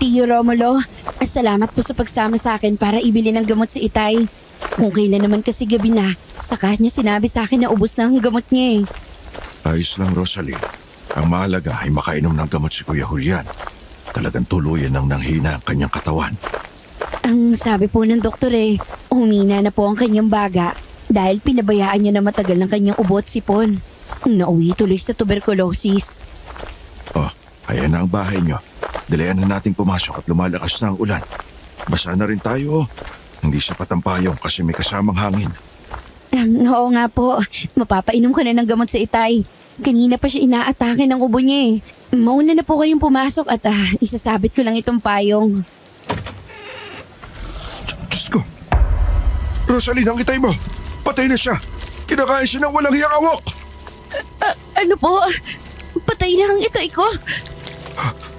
Tio Romulo, salamat po sa pagsama sa akin para ibili ng gamot si Itay. Kung kailan naman kasi gabi na, saka niya sinabi sa akin na ubos na ang gamot niya eh. Ayos lang, Rosalie. Ang mahalaga ay makainom ng gamot si Kuya Julian. Talagang tuluyan ng nanghina ang kanyang katawan. Ang sabi po ng doktor humina na po ang kanyang baga dahil pinabayaan niya na matagal ng kanyang ubo at sipon. Nauwi tuloy sa tuberculosis. Oh, ayan na ang bahay niyo. Dalayan na nating pumasok at lumalakas na ang ulan. Basa na rin tayo. Hindi sapat ang payong kasi may kasamang hangin. Oo nga po. Mapapainom ko na ng gamot sa Itay. Kanina pa siya inaatake ng ubo niya Mauna na po kayong pumasok at isasabit ko lang itong payong. Diyos ko. Rosalie, ang Itay mo. Patay na siya. Kinakain siya ng walang hiyang awok. Ano po? Patay na ang Itay ko?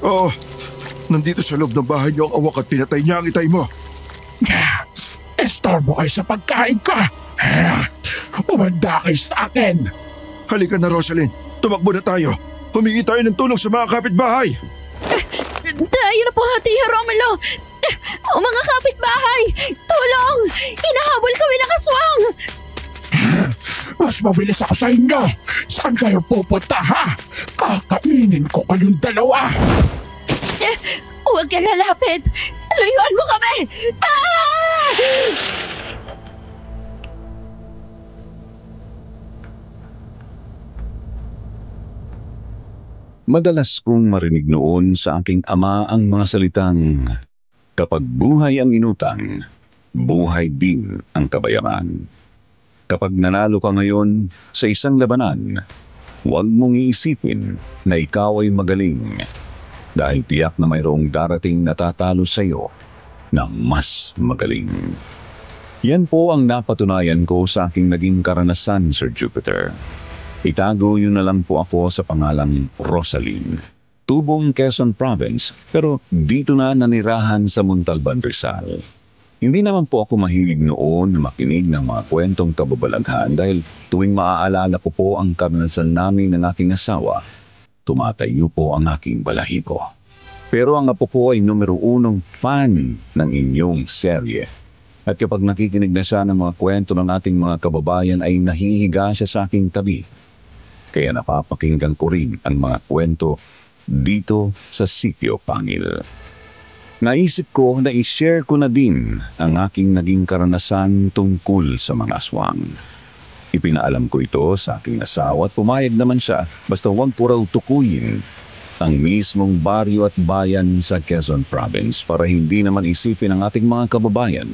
Oo. Nandito sa loob ng bahay niyo ang awak at pinatay niya ang Itay mo. Estorbo kayo sa pagkain ko. Umanda kayo sa akin. Halika na, Rosalie. Tumakbo na tayo. Humingi tayo ng tulong sa mga kapitbahay. Tayo na po, Tio Romulo. O mga kapitbahay, tulong! Hinahabol kami ng aswang! Mas mabilis ako sa inyo. Saan kayo pupunta, ha? Kakainin ko kayong dalawa. Huwag ka lalapit. Layuan mo kami! Madalas kong marinig noon sa aking ama ang mga salitang, kapag buhay ang inutang, buhay din ang kabayaran. Kapag nanalo ka ngayon sa isang labanan, huwag mong iisipin na ikaw ay magaling dahil tiyak na mayroong darating na tatalo sa iyo na mas magaling. Yan po ang napatunayan ko sa aking naging karanasan, Sir Jupiter. Itago niyo na lang po ako sa pangalang Rosaline. Tubong Quezon Province, pero dito na nanirahan sa Montalban, Rizal. Hindi naman po ako mahilig noon na makinig ng mga kwentong kababalaghan dahil tuwing maaalala ko po ang karanasan namin ng aking asawa, tumatayo po ang aking balahibo. Pero ang apo ko ay numero 1 fan ng inyong serye. At kapag nakikinig na siya ng mga kwento ng ating mga kababayan ay nahihiga siya sa aking tabi. Kaya napapakinggan ko rin ang mga kwento dito sa Sitio Pangil. Naisip ko na i-share ko na din ang aking naging karanasan tungkol sa mga aswang. Ipinaalam ko ito sa aking asawa at pumayag naman siya basta huwag ko raw tukuyin ang mismong baryo at bayan sa Quezon Province para hindi naman isipin ng ating mga kababayan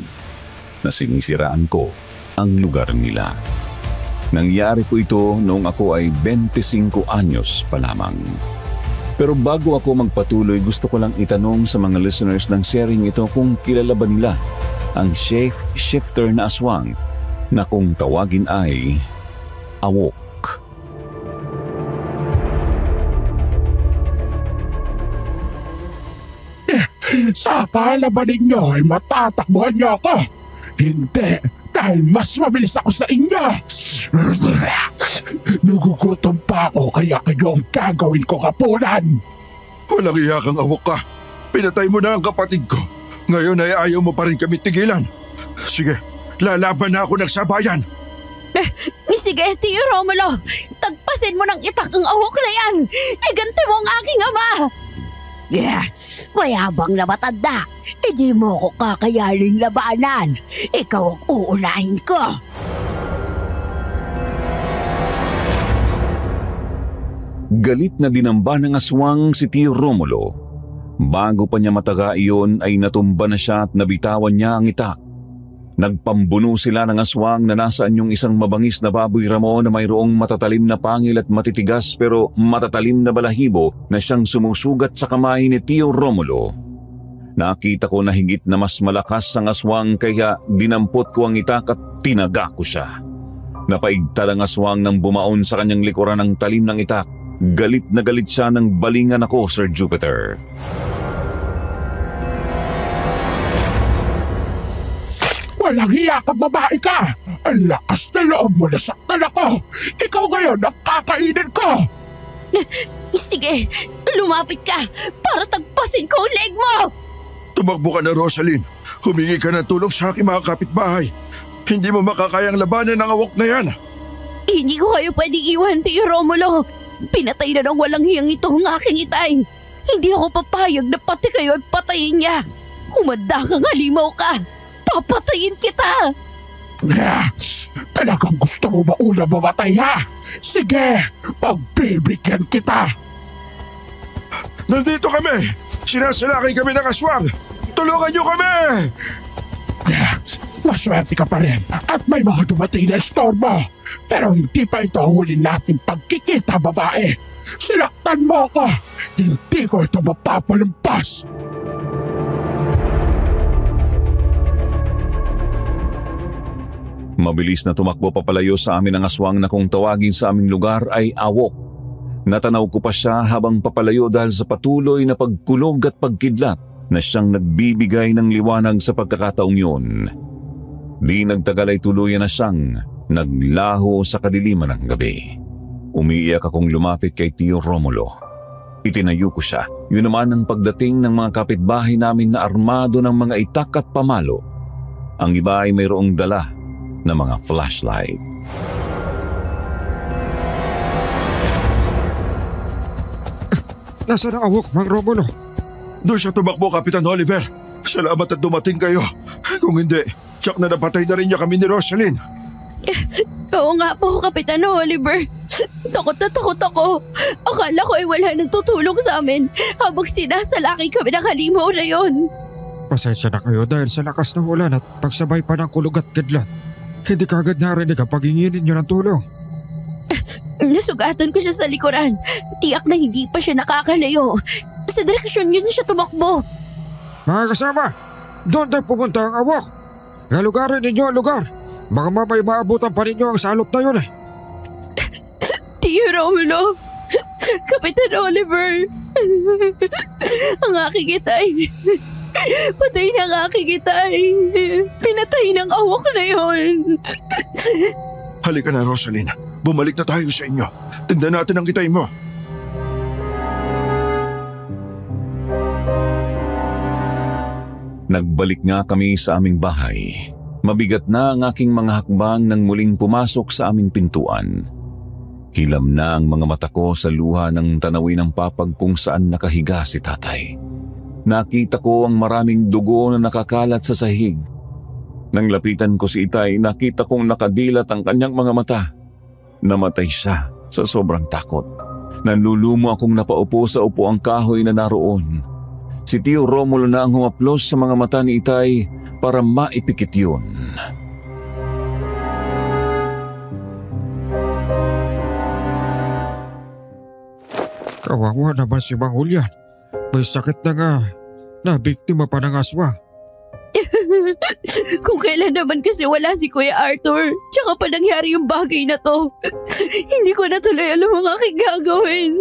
na sinisiraan ko ang lugar nila. Nangyari po ito noong ako ay 25 anyos pa lamang. Pero bago ako magpatuloy, gusto ko lang itanong sa mga listeners ng sharing ito kung kilala ba nila ang shape-shifter na aswang na kung tawagin ay awok. Sa akala ba ninyo ay matatakbuhan niyo ako? Hindi! Dahil mas mabilis ako sa inyo. Nagugutom pa ako kaya kayo ang gagawin ko kapunan. Walang iya kang awok ka. Pinatay mo na ang kapatid ko. Ngayon ay ayaw mo pa rin kami tigilan. Sige, lalaban na ako ng sabayan. Sige, Tio Romulo. Tagpasin mo ng itak ang awok na yan. Iganti mo ang aking ama. Mayabang na matanda. Hindi mo ko kakayaning labanan. Ikaw ang uunahin ko. Galit na dinamba ng aswang si Tio Romulo. Bago pa niya mataga iyon ay natumba na siya at nabitawan niya ang itak. Nagpambuno sila ng aswang na nasaan yung isang mabangis na baboy ramo na mayroong matatalim na pangil at matitigas pero matatalim na balahibo na siyang sumusugat sa kamay ni Tio Romulo. Nakita ko na higit na mas malakas ang aswang kaya dinampot ko ang itak at tinaga ko siya. Napaigtal ang aswang nang bumaon sa kanyang likuran ng talim ng itak. Galit na galit siya nang balingan ako, Sir Jupiter. Walang hiya ka, babae ka! Ang lakas na loob mo, nasaktan ako! Ikaw ngayon ang kakainin ko! Sige, Lumapit ka para tagpasin ko ang leg mo! Tumakbo ka na, Rosaline. Humingi ka ng tulong sa aking mga kapitbahay. Hindi mo makakayang labanan ng awok na yan. Hindi ko kayo pwedeng iwan, Tio Romulo. Pinatay na ng walang hiyang ito ang aking itay. Hindi ako papayag na pati kayo ay patayin niya. Humanda kang halimaw ka. Papatayin kita! Talagang gusto mo ba una mamatay ha? Sige, pagbibigyan kita. Nandito kami! Sinasalakay kami ng aswang! Tulungan niyo kami! Maswerte ka pa rin at may mga dumating na estorbo. Pero hindi pa ito ang huli nating pagkikita, babae. Sinaktan mo ako. Hindi ko ito mapapalampas. Mabilis na tumakbo papalayo sa amin ang aswang na kung tawagin sa aming lugar ay awok. Natanaw ko pa siya habang papalayo dahil sa patuloy na pagkulog at pagkidlat na siyang nagbibigay ng liwanag sa pagkakataong yun. Di nagtagal ay tuluyan na siyang naglaho sa kadiliman ng gabi. Umiiyak akong lumapit kay Tio Romulo. Itinayo ko siya. Yun naman ang pagdating ng mga kapitbahay namin na armado ng mga itak at pamalo. Ang iba ay mayroong dala na mga flashlight. Nasaan ang awok, Mang Romulo? Doon siya tumakbo, Kapitan Oliver. Salamat at dumating kayo. Kung hindi, tsak na napatay na rin niya kami ni Rosaline. Oo nga po, Kapitan Oliver. Takot na takot ako. Akala ko ay wala nang tutulong sa amin habang sinasalaki kami ng halimaw na yon. Pasensya na kayo dahil sa lakas ng ulan at pagsabay pa ng kulog at kidlat. Hindi kagad narinig ang paghinginin niyo ng tulong. Nasugatan ko siya sa likuran. Tiyak na hindi pa siya nakakalayo. Sa direksyon yun siya tumakbo. Mga kasama, doon tayo pumunta ang awok. Galugarin ninyo ang lugar. Baka mamay maabutan pa ninyo ang salot na yun eh. Tio Romulo, Kapitan Oliver, ang aking itay. Patay na ang aking itay. Pinatay ng awok na yun. Halika na, Rosaline. Bumalik na tayo sa inyo. Tignan natin ang itay mo. Nagbalik nga kami sa aming bahay. Mabigat na ang aking mga hakbang nang muling pumasok sa aming pintuan. Hilam na ang mga mata ko sa luha ng tanawin ng papag kung saan nakahiga si tatay. Nakita ko ang maraming dugo na nakakalat sa sahig. Nang lapitan ko si itay, nakita kong nakadilat ang kanyang mga mata. Namatay siya sa sobrang takot. Nanlulumo akong napaupo sa upuang kahoy na naroon. Si Tio Romulo na ang humaplos sa mga mata ni itay para maipikit yun. Kawawa naman si Mang Julian. May sakit na nga na biktima pa ng aswang. Kung kailan naman kasi wala si Kuya Arthur, tsaka pa nangyari yung bagay na to. Hindi ko na tuloy alam ang aking gagawin.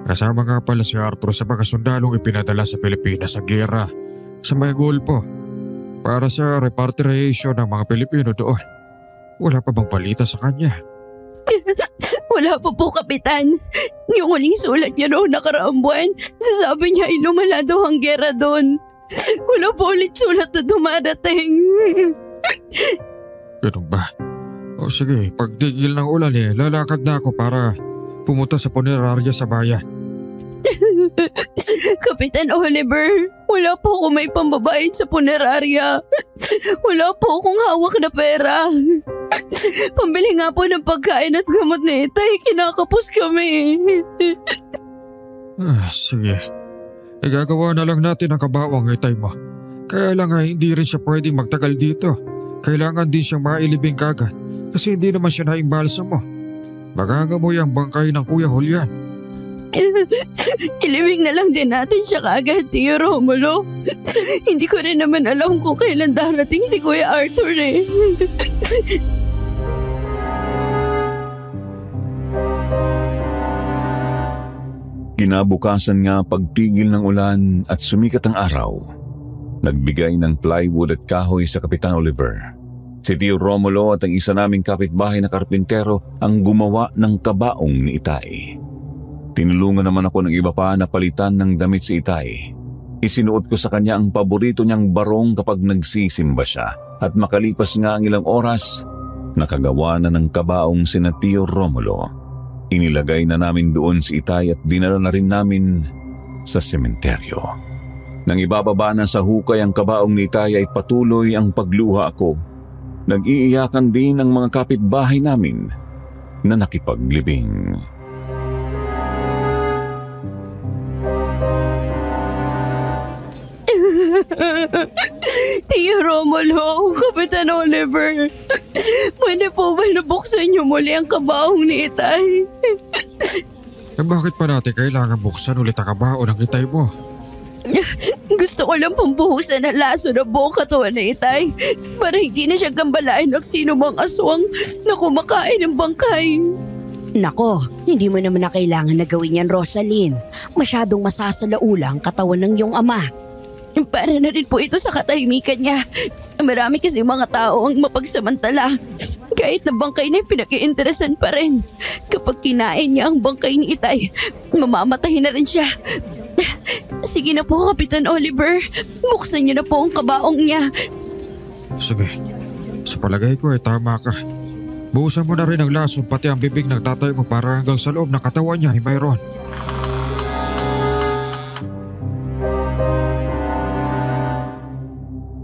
Kasama nga pala si Arthur sa mga sundalong ipinadala sa Pilipinas sa giyera sa may Gulpo para sa repatriation ng mga Pilipino doon. Wala pa bang balita sa kanya? Wala pa po, Kapitan. Yung huling sulat niya noong nakaraang buwan, sasabi niya ay lumala daw ang gera doon. Wala po ulit sulat na dumadating. Ganun ba? O sige, pagtigil ng ulan lalakad na ako para pumunta sa punerarya sa bayan. Kapitan Oliver, wala po akong may pambabayad sa punerarya. Wala po akong hawak na pera. Pambili nga po ng pagkain at gamot ni itay, kinakapos kami. Sige. Igagawa na lang natin ang kabawang itay mo. Kaya lang hindi rin siya pwedeng magtagal dito. Kailangan din siyang mailibing kagad kasi hindi naman siya naimbalsa mo. Magagamoy ang bangkay ng Kuya Julian. Ilibing na lang din natin siya kaagad, Tio Romulo. Hindi ko rin naman alam kung kailan darating si Kuya Arthur eh. Kinabukasan nga pagtigil ng ulan at sumikat ang araw. Nagbigay ng plywood at kahoy sa Kapitan Oliver. Si Tio Romulo at ang isa naming kapitbahay na karpintero ang gumawa ng kabaong ni itay. Tinulungan naman ako ng iba pa na palitan ng damit si Itay. Isinuot ko sa kanya ang paborito niyang barong kapag nagsisimba siya. At makalipas nga ang ilang oras, nakagawa na ng kabaong sina Tio Romulo. Inilagay na namin doon si Itay at dinala na rin namin sa sementeryo. Nang ibababa na sa hukay ang kabaong ni Itay ay patuloy ang pagluha ako. Nag-iiyakan din ang mga kapitbahay namin na nakipaglibing. Tio Romulo, Kapitan Oliver, pwede po ba nabuksan niyo muli ang kabaong ni Itay? Bakit pa natin kailangan buksan ulit ang kabaon ng Itay mo? Gusto ko lang pambuhusan ng laso ng buong katawan ni Itay para hindi na siya gambalain ng sino mang aswang na kumakain ng bangkay. Nako, hindi mo naman na kailangan na gawin yan, Rosaline. Masyadong masasalaula ang katawan ng iyong ama. Para na rin po ito sa katahimikan niya. Marami kasi mga tao ang mapagsamantala. Kahit na bangkay na pinag-iinteresan pa rin. Kapag kinain niya ang bangkay ni Itay, mamamatay na rin siya. Sige na po, Kapitan Oliver. Buksan niyo na po ang kabaong niya. Sige, sa palagay ko ay tama ka. Buhusan mo na rin ang lason pati ang bibig ng tatay mo para hanggang sa loob ng katawan niya ay mayroon.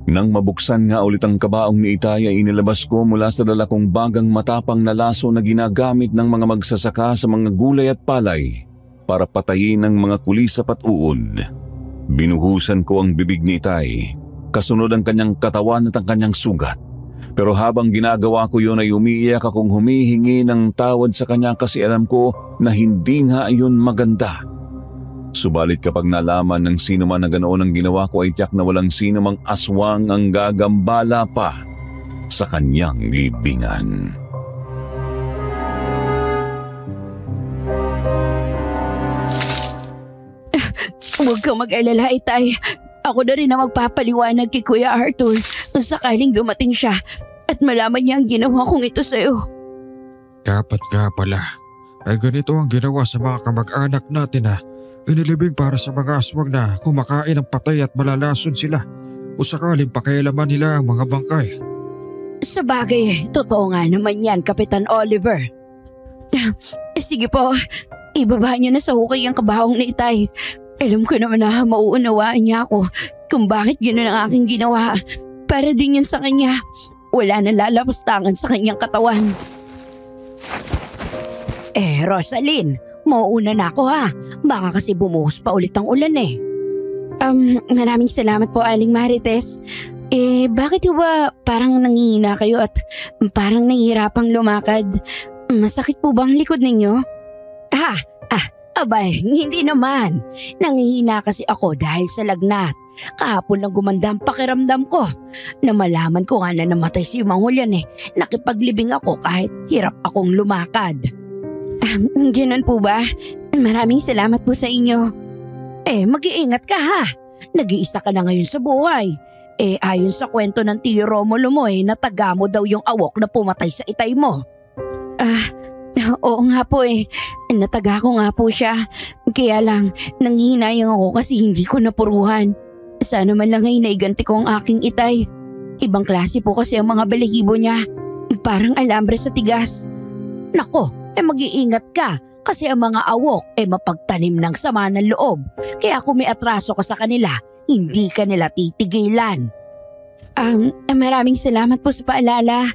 Nang mabuksan nga ulit ang kabaong ni Itay ay inilabas ko mula sa dala kong bagang matapang na laso na ginagamit ng mga magsasaka sa mga gulay at palay para patayin ang mga kulisap at uod. Binuhusan ko ang bibig ni Itay, kasunod ang kanyang katawan at ang kanyang sugat. Pero habang ginagawa ko yun ay umiiyak akong humihingi ng tawad sa kanya kasi alam ko na hindi nga yun maganda. Subalit kapag nalaman ng sino man na ganoon ang ginawa ko ay tiyak na walang sino mang aswang ang gagambala pa sa kanyang libingan. Huwag kang mag-alala, Itay. Ako na rin ang magpapaliwanag kay Kuya Arthur sakaling dumating siya at malaman niya ang ginawa kong ito sa'yo. Dapat nga pala ay ganito ang ginawa sa mga kamag-anak natin na inilibing para sa mga aswang na kumakain ng patay at malalason sila o sakaling pakialaman nila ang mga bangkay. Sa bagay, totoo nga naman yan, Kapitan Oliver. Sige po, ibaba niyo na sa hukay ang kabaong ni Itay. Alam ko naman na mauunawaan niya ako kung bakit gano'n ang aking ginawa. Para din yun sa kanya. Wala nang lalapastangan sa kanyang katawan. Rosaline, mauuna na ako ha. Baka kasi bumuhos pa ulit ang ulan eh. Maraming salamat po, Aling Marites. Bakit ba parang nangihina kayo at parang nahihirapang lumakad? Masakit po ba ang likod ninyo? Abay, hindi naman. Nangihina kasi ako dahil sa lagnat. Kahapon lang gumanda ang pakiramdam ko. Na malaman ko nga na namatay si Mang Julian nakipaglibing ako kahit hirap akong lumakad. Ganun po ba? Maraming salamat po sa inyo. Mag-iingat ka ha. Nag-iisa ka na ngayon sa buhay. Ayon sa kwento ng Tio Romulo mo nataga mo daw yung awok na pumatay sa Itay mo. Oo nga po Nataga ko nga po siya. Kaya lang, nanghihinayang ako kasi hindi ko napuruhan. Sana man lang ay naiganti ko ang aking Itay. Ibang klase po kasi ang mga balahibo niya. Parang alambre sa tigas. Nako, mag-iingat ka kasi ang mga awok mapagtanim ng sama ng loob. Kaya kung may atraso ka sa kanila, hindi ka nila titigilan. Maraming salamat po sa paalala.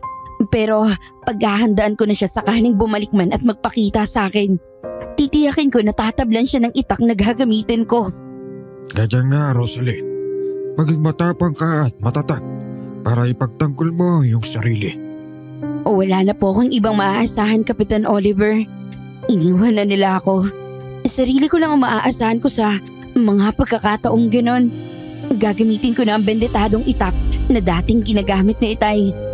Pero paghahandaan ko na siya sakaling bumalik man at magpakita sa akin. Titiyakin ko na tatablan siya ng itak na gagamitin ko. Ganyan nga, Rosaline. Maging matapang ka at matatag para ipagtanggol mo yung sarili. Wala na po akong ibang maaasahan, Kapitan Oliver. Iniwan na nila ako. Sarili ko lang ang maaasahan ko sa mga pagkakataong ganon. Gagamitin ko na ang bendetadong itak na dating ginagamit ni Itay.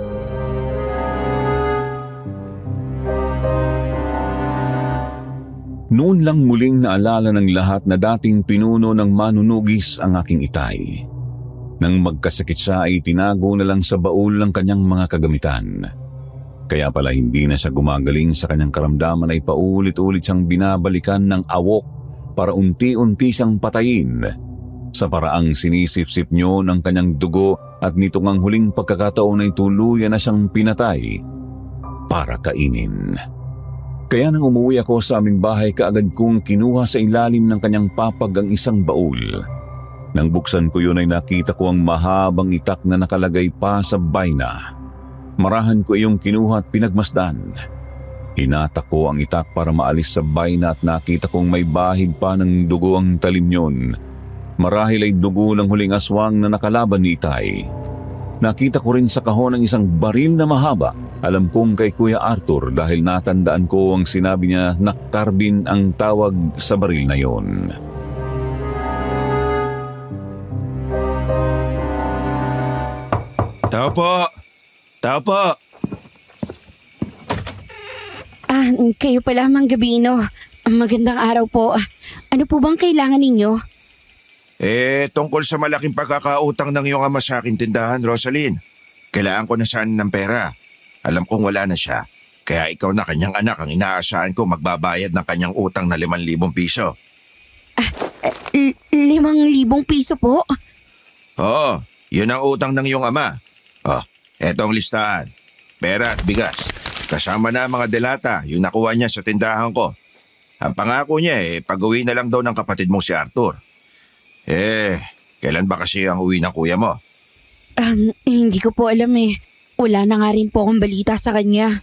Noon lang muling naalala ng lahat na dating pinuno ng manunugis ang aking Itay. Nang magkasakit siya ay tinago na lang sa baul ng kanyang mga kagamitan. Kaya pala hindi na siya gumagaling sa kanyang karamdaman ay paulit-ulit siyang binabalikan ng awok para unti-unti siyang patayin. Sa paraang sinisip-sip niyo ng kanyang dugo at nito ngang huling pagkakataon ay tuluyan na siyang pinatay para kainin. Kaya nang umuwi ako sa aming bahay, kaagad kong kinuha sa ilalim ng kanyang papag ang isang baul. Nang buksan ko yun ay nakita ko ang mahabang itak na nakalagay pa sa bayna. Marahan ko iyong kinuha at pinagmasdan. Hinatak ko ang itak para maalis sa bayna at nakita kong may bahid pa ng dugo ang talim yun. Marahil ay dugo ng huling aswang na nakalaban ni Itay. Nakita ko rin sa kahon ang isang baril na mahaba. Alam kong kay Kuya Arthur dahil natandaan ko ang sinabi niya na carbine ang tawag sa baril na yon. Tao po! Tao po! Kayo pala, Mang Gabino. Magandang araw po. Ano po bang kailangan ninyo? Tungkol sa malaking pagkakautang ng iyong ama sa aking tindahan, Rosaline. Kailangan ko na sana ng pera. Alam kong wala na siya. Kaya ikaw na kanyang anak ang inaasahan ko magbabayad ng kanyang utang na 5,000 piso. 5,000 piso po? Oo, yun ang utang ng iyong ama. Eto ang listahan. Pera at bigas. Kasama na ang mga delata, yung nakuha niya sa tindahan ko. Ang pangako niya pag-uwi na lang daw ng kapatid mong si Arthur. Kailan ba kasi ang uwi ng kuya mo? Hindi ko po alam eh. Wala na nga rin po akong balita sa kanya.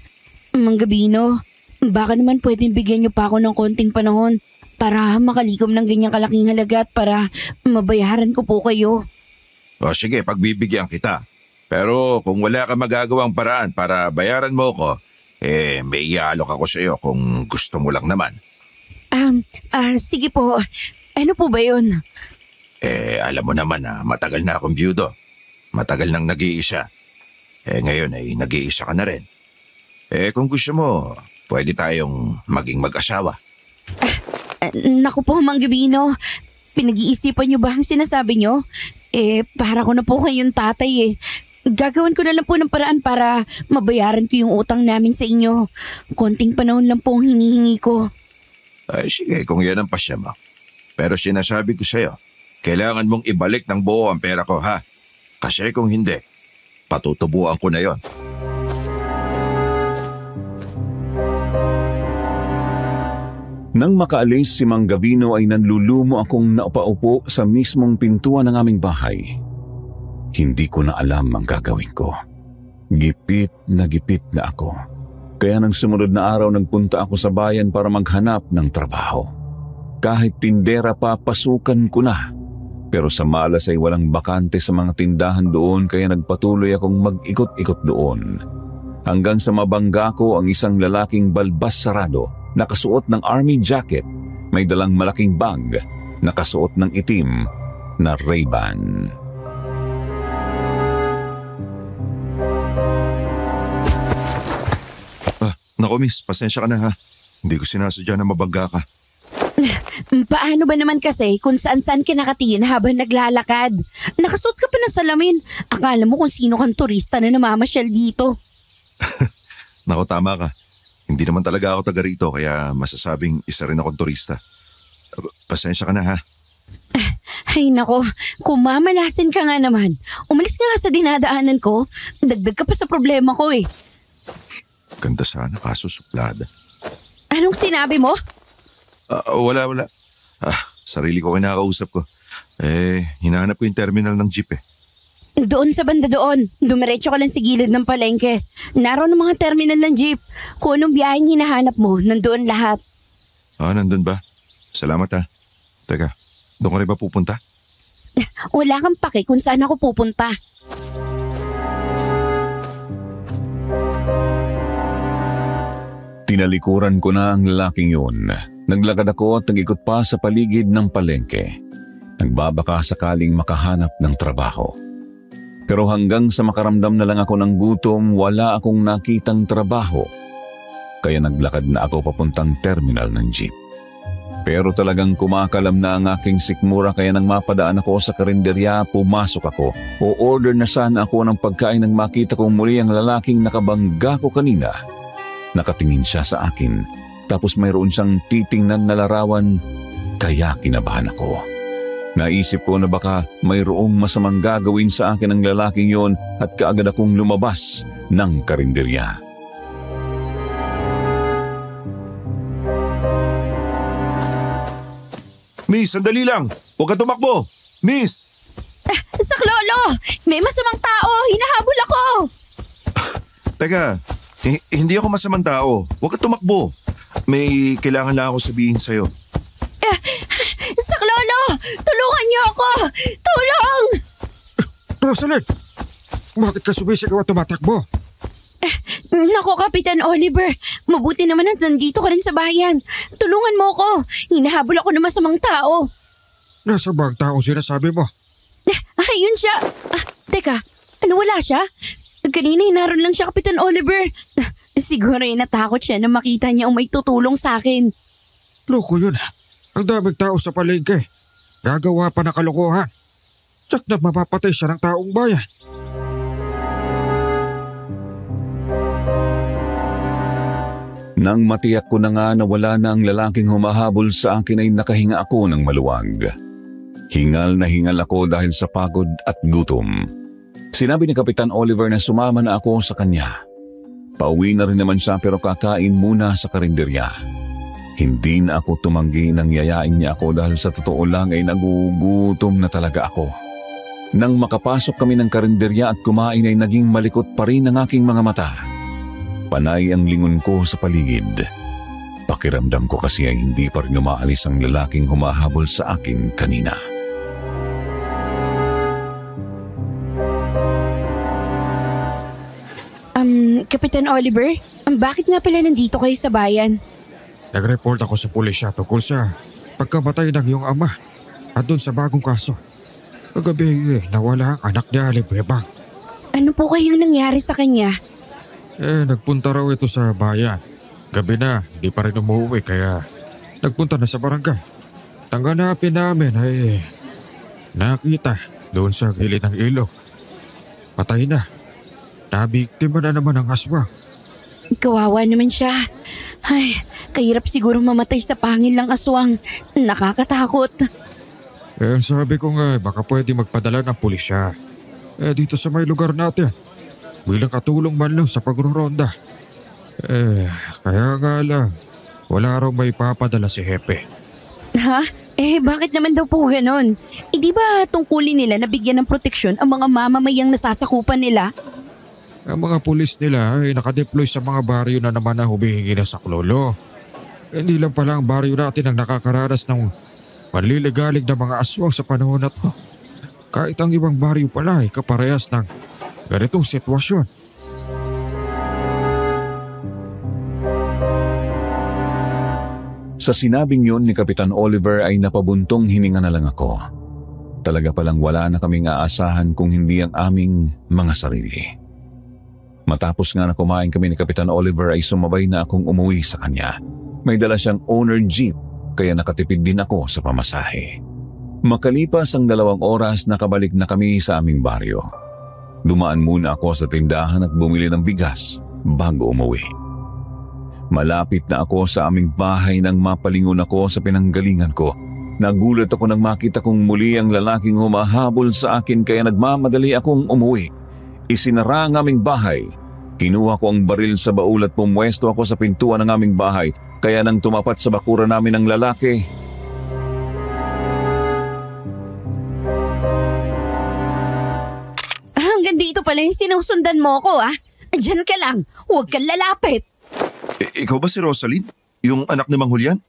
Mang Gabino, baka naman pwedeng bigyan niyo pa ako ng konting panahon para makalikom ng ganyang kalaking halaga at para mabayaran ko po kayo. O sige, pagbibigyan kita. Pero kung wala ka magagawang paraan para bayaran mo ko, may iaalok ako sa iyo kung gusto mo lang naman. Sige po. Ano po ba yun? Alam mo naman na matagal na akong byudo. Matagal nang nag-iisa. Ngayon ay nag-iisa ka na rin. Kung gusto mo, pwede tayong maging mag-asawa. Naku po, Mang Gabino. Pinag-iisipan niyo ba ang sinasabi niyo? Para ko na po kayong tatay eh. Gagawin ko na lang po ng paraan para mabayaran ko yung utang namin sa inyo. Konting panahon lang po ang hinihingi ko. Ay sige, kung yan ang pasya mo. Pero sinasabi ko sa'yo, kailangan mong ibalik ng buo ang pera ko, ha? Kasi kung hindi, patutubuan ko na yon. Nang makaalis si Mang Gavino ay nanlulumo akong naupaupo sa mismong pintuan ng aming bahay. Hindi ko na alam ang gagawin ko. Gipit na ako. Kaya nang sumunod na araw nagpunta ako sa bayan para maghanap ng trabaho. Kahit tindera pa, pasukan ko na. Pero sa malas ay walang bakante sa mga tindahan doon kaya nagpatuloy akong mag-ikot-ikot doon. Hanggang sa mabangga ko ang isang lalaking balbas sarado, nakasuot ng army jacket, may dalang malaking bag, nakasuot ng itim na Ray-Ban. Naku miss, pasensya ka na ha. Hindi ko sinasadya na mabangga ka. Paano ba naman kasi kung saan-saan ka nakatingin habang naglalakad? Nakasuot ka pa ng salamin. Akala mo kung sino kang turista na namamasyal dito. Naku, tama ka. Hindi naman talaga ako taga rito kaya masasabing isa rin akong turista. Pasensya ka na ha. Ay nako, kung mamalasin ka nga naman, umalis ka nga sa dinadaanan ko. Dagdag ka pa sa problema ko eh. Ganda sana kaso suplada. Anong sinabi mo? Wala. Sarili ko kinakausap ko. Hinahanap ko yung terminal ng jeep eh. Doon sa banda doon. Dumiretso ka lang sa gilid ng palengke. Naroon ang mga terminal ng jeep. Kung anong biyaheng hinahanap mo, nandoon lahat. Nandun ba? Salamat ha. Teka, doon ka rin ba pupunta? Wala kang pake kung saan ako pupunta. Tinalikuran ko na ang lalaking yun. Naglakad ako at nag-ikot pa sa paligid ng palengke. Nagbabaka sakaling makahanap ng trabaho. Pero hanggang sa makaramdam na lang ako ng gutom, wala akong nakitang trabaho. Kaya naglakad na ako papuntang terminal ng jeep. Pero talagang kumakalam na ang aking sikmura kaya nang mapadaan ako sa karinderya, pumasok ako. O-order na sana ako ng pagkain nang makita kong muli ang lalaking nakabangga ko kanina. Nakatingin siya sa akin, tapos mayroon siyang titingnan na larawan, kaya kinabahan ako. Naisip ko na baka mayroong masamang gagawin sa akin ang lalaking yon at kaagad akong lumabas ng karinderya. Miss, sandali lang. Huwag ka tumakbo. Miss! Saklolo! May masamang tao! Hinahabol ako! Teka, hindi ako masamang tao. Huwag ka tumakbo. May kailangan lang ako sabihin sa'yo. Saklolo! Tulungan niyo ako! Tulong! Rosalind! Bakit ka sumisigaw at tumatakbo? Nako, Kapitan Oliver. Mabuti naman at nandito ka rin sa bayan. Tulungan mo ko. Hinahabol ako ng masamang tao. Nasa bang tao sinasabi mo? Ayun siya. Teka, wala siya? Kanina hinaron lang siya, Kapitan Oliver. Siguro natakot siya na makita niya ang may tutulong sa akin. Loko yun. Ang daming tao sa palengke. Gagawa pa na kalokohan. Tsak na mapapatay siya ng taong bayan. Nang matiyak ko na nga na wala na ang lalaking humahabol sa akin ay nakahinga ako ng maluwag. Hingal na hingal ako dahil sa pagod at gutom. Sinabi ni Kapitan Oliver na sumama na ako sa kanya. Pauwi na rin naman siya pero kakain muna sa karinderya. Hindi na ako tumanggi nang yayain niya ako dahil sa totoo lang ay nagugutom na talaga ako. Nang makapasok kami ng karinderya at kumain ay naging malikot pa rin ang aking mga mata. Panay ang lingon ko sa paligid. Pakiramdam ko kasi ay hindi pa rin umaalis ang lalaking humahabol sa akin kanina. Kapitan Oliver, bakit nga pala nandito kayo sa bayan? Nag-report ako sa pulisya tungkol sa pagkamatay ng iyong ama at dun sa bagong kaso. Kagabi nawala ang anak ni Ali Bebang. Ano po kayong nangyari sa kanya? Nagpunta raw ito sa bayan. Gabi na, hindi pa rin umuwi kaya nagpunta na sa barangay. Tanganapin namin ay nakita doon sa gilid ng ilog. Patay na. Nabiktima na naman ang aswang. Kawawa naman siya. Ay, kahirap siguro mamatay sa pangil ng aswang. Nakakatakot. Sabi ko nga, baka pwede magpadala ng pulisya. Dito sa may lugar natin. Bilang katulong man lang sa pagruronda. Kaya nga lang, wala raw may papadala si Hepe. Ha? Bakit naman daw po ganon? Di ba tungkulin nila na bigyan ng proteksyon ang mga mamamayang nasasakupan nila? Ang mga pulis nila ay nakadeploy sa mga baryo na naman na humihingi ng saklolo. Hindi lang pala ang baryo natin ang nakakaranas ng manliligalig na mga aswang sa panahon na to. Kahit ang ibang baryo pala ay kaparehas ng ganitong sitwasyon. Sa sinabing yun ni Kapitan Oliver ay napabuntong hininga na lang ako. Talaga palang wala na kaming aasahan kung hindi ang aming mga sarili. Matapos nga na kumain kami ni Kapitan Oliver ay sumabay na akong umuwi sa kanya. May dala siyang owner jeep kaya nakatipid din ako sa pamasahe. Makalipas ang 2 oras nakabalik na kami sa aming baryo. Dumaan muna ako sa tindahan at bumili ng bigas bago umuwi. Malapit na ako sa aming bahay nang mapalingon ako sa pinanggalingan ko. Nagulat ako nang makita kong muli ang lalaking humahabol sa akin kaya nagmamadali akong umuwi. Isinara ang aming bahay. Kinuha ko ang baril sa baul at pumwesto ako sa pintuan ng aming bahay. Kaya nang tumapat sa bakuran namin ng lalaki, Hanggang dito pala yung sinusundan mo ko, ah. Diyan ka lang. Huwag kang lalapit. Ikaw ba si Rosalind? Yung anak ni Mang Julian?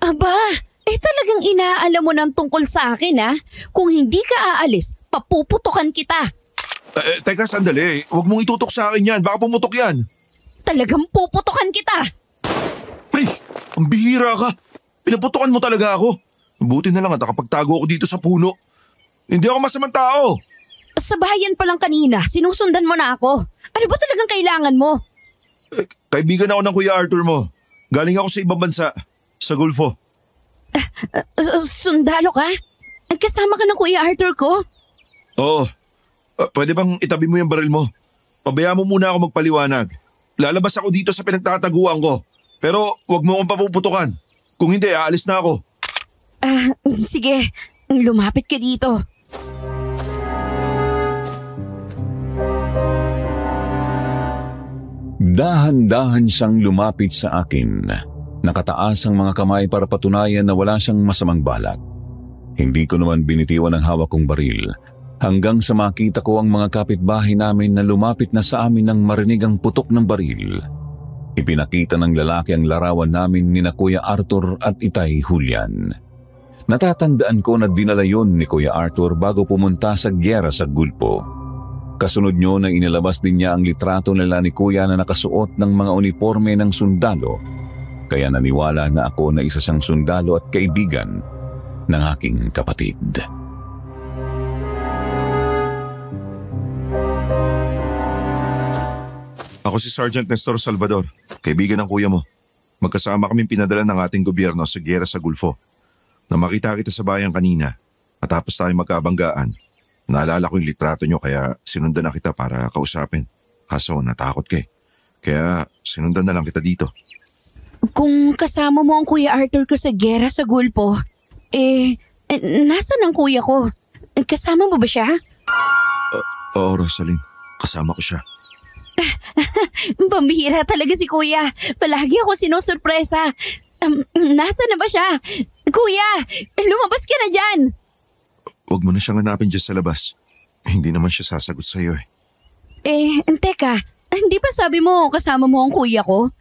Aba, talagang inaalam mo ng tungkol sa akin, ah. Kung hindi ka aalis, papuputukan kita. Teka, sandali. Huwag mong itutok sa akin yan. Baka pumutok yan. Talagang puputukan kita. Ay, ang bihira ka. Pinaputukan mo talaga ako. Buti na lang at nakapagtago ako dito sa puno. Hindi ako masamang tao. Sa bayan pa lang kanina, sinusundan mo na ako. Ano ba talagang kailangan mo? Kaibigan ako ng Kuya Arthur mo. Galing ako sa ibang bansa, sa Gulfo. Sundalo ka? Kasama ka ng Kuya Arthur ko? Oo. Pwede bang itabi mo yung baril mo? Pabayaan mo muna ako magpaliwanag. Lalabas ako dito sa pinagtataguan ko. Pero wag mo akong papuputukan. Kung hindi, aalis na ako. Sige. Lumapit ka dito. Dahan-dahan siyang lumapit sa akin. Nakataas ang mga kamay para patunayan na wala siyang masamang balak. Hindi ko naman binitiwan ang hawak kong baril hanggang sa makita ko ang mga kapitbahay namin na lumapit na sa amin nang marinig ang putok ng baril. Ipinakita ng lalaki ang larawan namin ni na Kuya Arthur at Itay Julian. Natatandaan ko na dinala yun ni Kuya Arthur bago pumunta sa gyera sa Gulpo. Kasunod nyo na inilabas din niya ang litrato nila ni Kuya na nakasuot ng mga uniforme ng sundalo, kaya naniwala na ako na isa siyang sundalo at kaibigan ng aking kapatid. Ako si Sergeant Nestor Salvador, kaibigan ng kuya mo. Magkasama kaming pinadala ng ating gobyerno sa gyera sa Gulfo. Na makita kita sa bayan kanina, matapos tayo magkabanggaan. Naalala ko yung litrato nyo kaya sinundan na kita para kausapin. Kaso natakot ka eh. Kaya sinundan na lang kita dito. Kung kasama mo ang Kuya Arthur ko sa gyera sa Gulpo, nasan ang kuya ko? Kasama mo ba siya? Oo, Rosaline. Kasama ko siya. Pambihira talaga si Kuya. Palagi ako sinusurpresa. Nasaan na ba siya? Kuya, lumabas ka na dyan. Huwag mo na siyang hanapin dyan sa labas. Hindi naman siya sasagot sa'yo eh. Teka. Hindi pa sabi mo kasama mo ang kuya ko?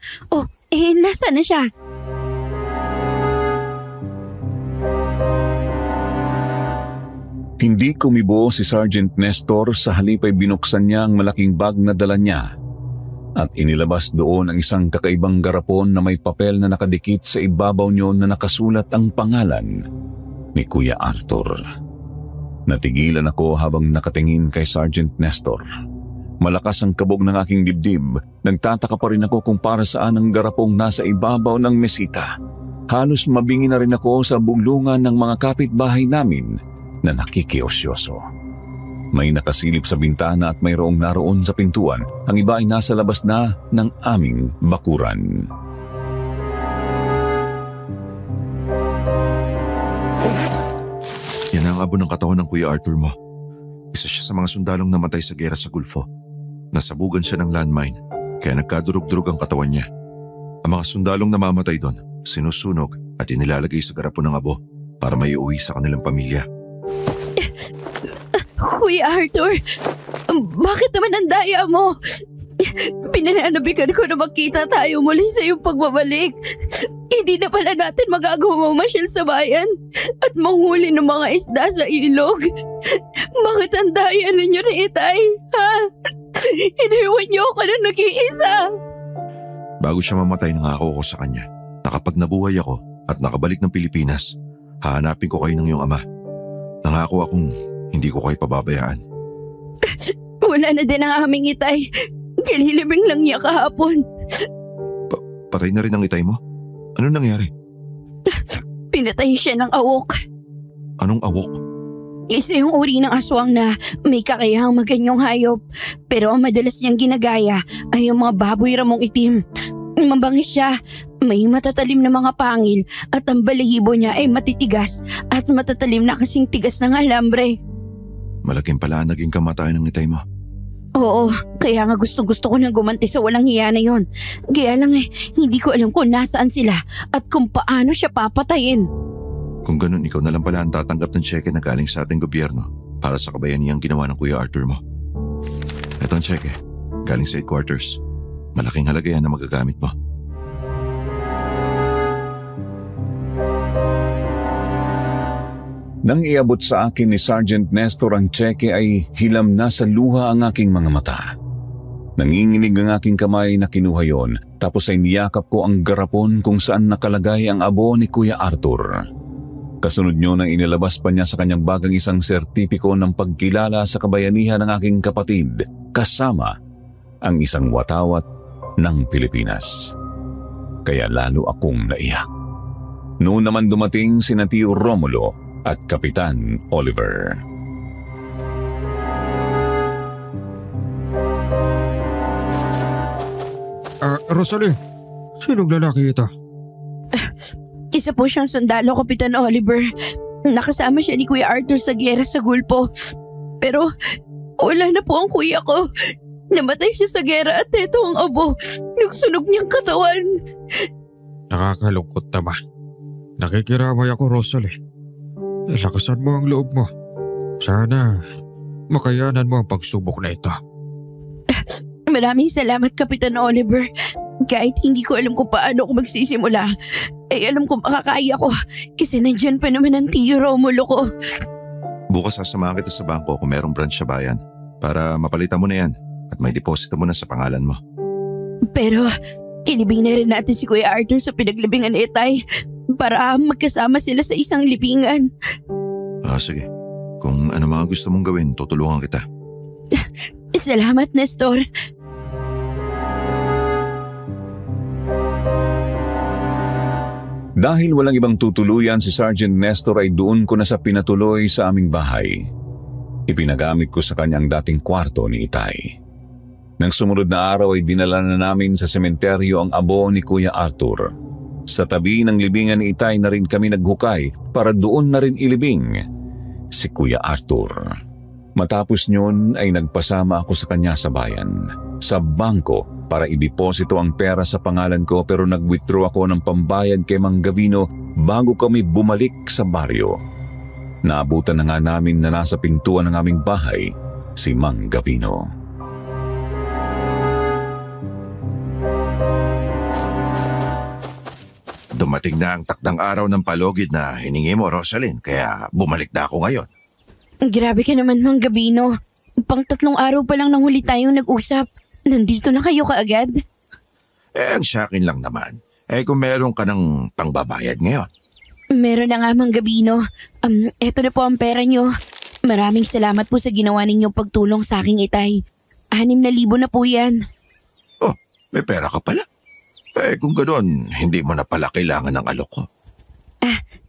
Nasaan na siya? Hindi kumibo si Sergeant Nestor, sa halip ay binuksan niya ang malaking bag na dala niya at inilabas doon ang isang kakaibang garapon na may papel na nakadikit sa ibabaw niyo na nakasulat ang pangalan ni Kuya Arthur. Natigilan ako habang nakatingin kay Sergeant Nestor. Malakas ang kabog ng aking dibdib. Nagtataka pa rin ako kung para saan ang garapong nasa ibabaw ng mesita. Halos mabingi na rin ako sa bulungan ng mga kapitbahay namin na nakikiosyoso. May nakasilip sa bintana at mayroong naroon sa pintuan. Ang iba ay nasa labas na ng aming bakuran. Yan ang abo ng katawan ng Kuya Arthur mo. Isa siya sa mga sundalong namatay sa gera sa Gulfo. Nasabugan siya ng landmine, kaya nagkadurog-durog ang katawan niya. Ang mga sundalong namamatay doon, sinusunog at inilalagay sa garapon ng abo para may uwi sa kanilang pamilya. Kuya Arthur, bakit naman ang daya mo? Pinananabikan ko na makita tayo muli sa iyong pagbabalik. Hindi na pala natin magagawa mamasyal sa bayan at manghuli ng mga isda sa ilog. Bakit ang daya ninyo na Itay? Ha? Iniwan niyo ako na nag-iisa. Bago siya mamatay, nangako ko sa kanya na kapag nabuhay ako at nakabalik ng Pilipinas, hahanapin ko kayo ng iyong ama. Nangako akong hindi ko kayo pababayaan. Wala na din ang aming Itay. Kililibing lang niya kahapon. Patay na rin ang Itay mo? Ano nangyari? Pinatay siya ng awok. Anong awok? Isa yung uri ng aswang na may kakayahang maganyong hayop. Pero ang madalas niyang ginagaya ay yung mga baboy ramong itim. Mabangis siya, may matatalim na mga pangil at ang balahibo niya ay matitigas at matatalim na kasing tigas ng alambre. Malaking pala ang naging kamatayan ng Itay mo. Oo, kaya nga gusto ko na gumanti sa walang hiya na yon. Kaya lang hindi ko alam kung nasaan sila at kung paano siya papatayin. Kung ganun, ikaw na lang pala ang tatanggap ng tseke na galing sa ating gobyerno para sa kabayanihang ginawa ng Kuya Arthur mo. Ito ang tseke, galing sa headquarters. Malaking halaga yan na magagamit mo. Nang iabot sa akin ni Sergeant Nestor ang tseke ay hilam na sa luha ang aking mga mata. Nanginginig ang aking kamay na kinuha yon, tapos ay niyakap ko ang garapon kung saan nakalagay ang abo ni Kuya Arthur. Kasunod nyo nang inilabas pa niya sa kanyang bagang isang sertipiko ng pagkilala sa kabayanihan ng aking kapatid, kasama ang isang watawat ng Pilipinas. Kaya lalo akong naiyak. Noon naman dumating sina Tio Romulo at Kapitan Oliver. Rosalie, sinong lalaki ito? Isa po siyang sundalo, Kapitan Oliver. Nakasama siya ni Kuya Arthur sa giyera sa Gulpo. Pero wala na po ang kuya ko. Namatay siya sa giyera at ito ang abo. Nagsunog niyang katawan. Nakakalungkot naman. Nakikiramay ako, Rosalie. Lakasan mo ang loob mo. Sana makayanan mo ang pagsubok na ito. Maraming salamat, Kapitan Oliver. Kahit hindi ko alam kung paano ako magsisimula, alam kong makakaya ko kasi nandyan pa naman ang Tio Romulo ko. Bukas sasamahan kita sa bangko kung merong branch sa bayan para mapalitan mo na yan at may deposito mo na sa pangalan mo. Pero ilibing na rin natin si Kuya Arthur sa pinaglibingan ni Itay para magkasama sila sa isang libingan. Sige. Kung ano mga gusto mong gawin, tutulungan kita. Salamat, Nestor. Dahil walang ibang tutuluyan, si Sergeant Nestor ay doon ko na sa pinatuloy sa aming bahay. Ipinagamit ko sa kanyang dating kwarto ni Itay. Nang sumunod na araw ay dinala na namin sa sementeryo ang abo ni Kuya Arthur. Sa tabi ng libingan ni Itay na rin kami naghukay para doon na rin ilibing si Kuya Arthur. Matapos nyon ay nagpasama ako sa kanya sa bayan, sa bangko para ideposito ang pera sa pangalan ko pero nag-withdraw ako ng pambayad kay Mang Gavino bago kami bumalik sa baryo. Naabutan na nga namin na nasa pintuan ng aming bahay si Mang Gavino. Dumating na ang takdang araw ng palugid na hiningi mo, Rosaline, kaya bumalik na ako ngayon. Grabe ka naman, Mang Gavino. Pang 3 araw pa lang nang huli tayong nag-usap. Nandito na kayo kaagad? Ang sa akin lang naman. Kung meron ka ng pangbabayad ngayon. Meron na nga, Mang Gavino. Eto na po ang pera nyo. Maraming salamat po sa ginawa ninyong pagtulong sa aking Itay. 6,000 na po yan. Oh, may pera ka pala. Kung ganoon, hindi mo na pala kailangan ng alok ko.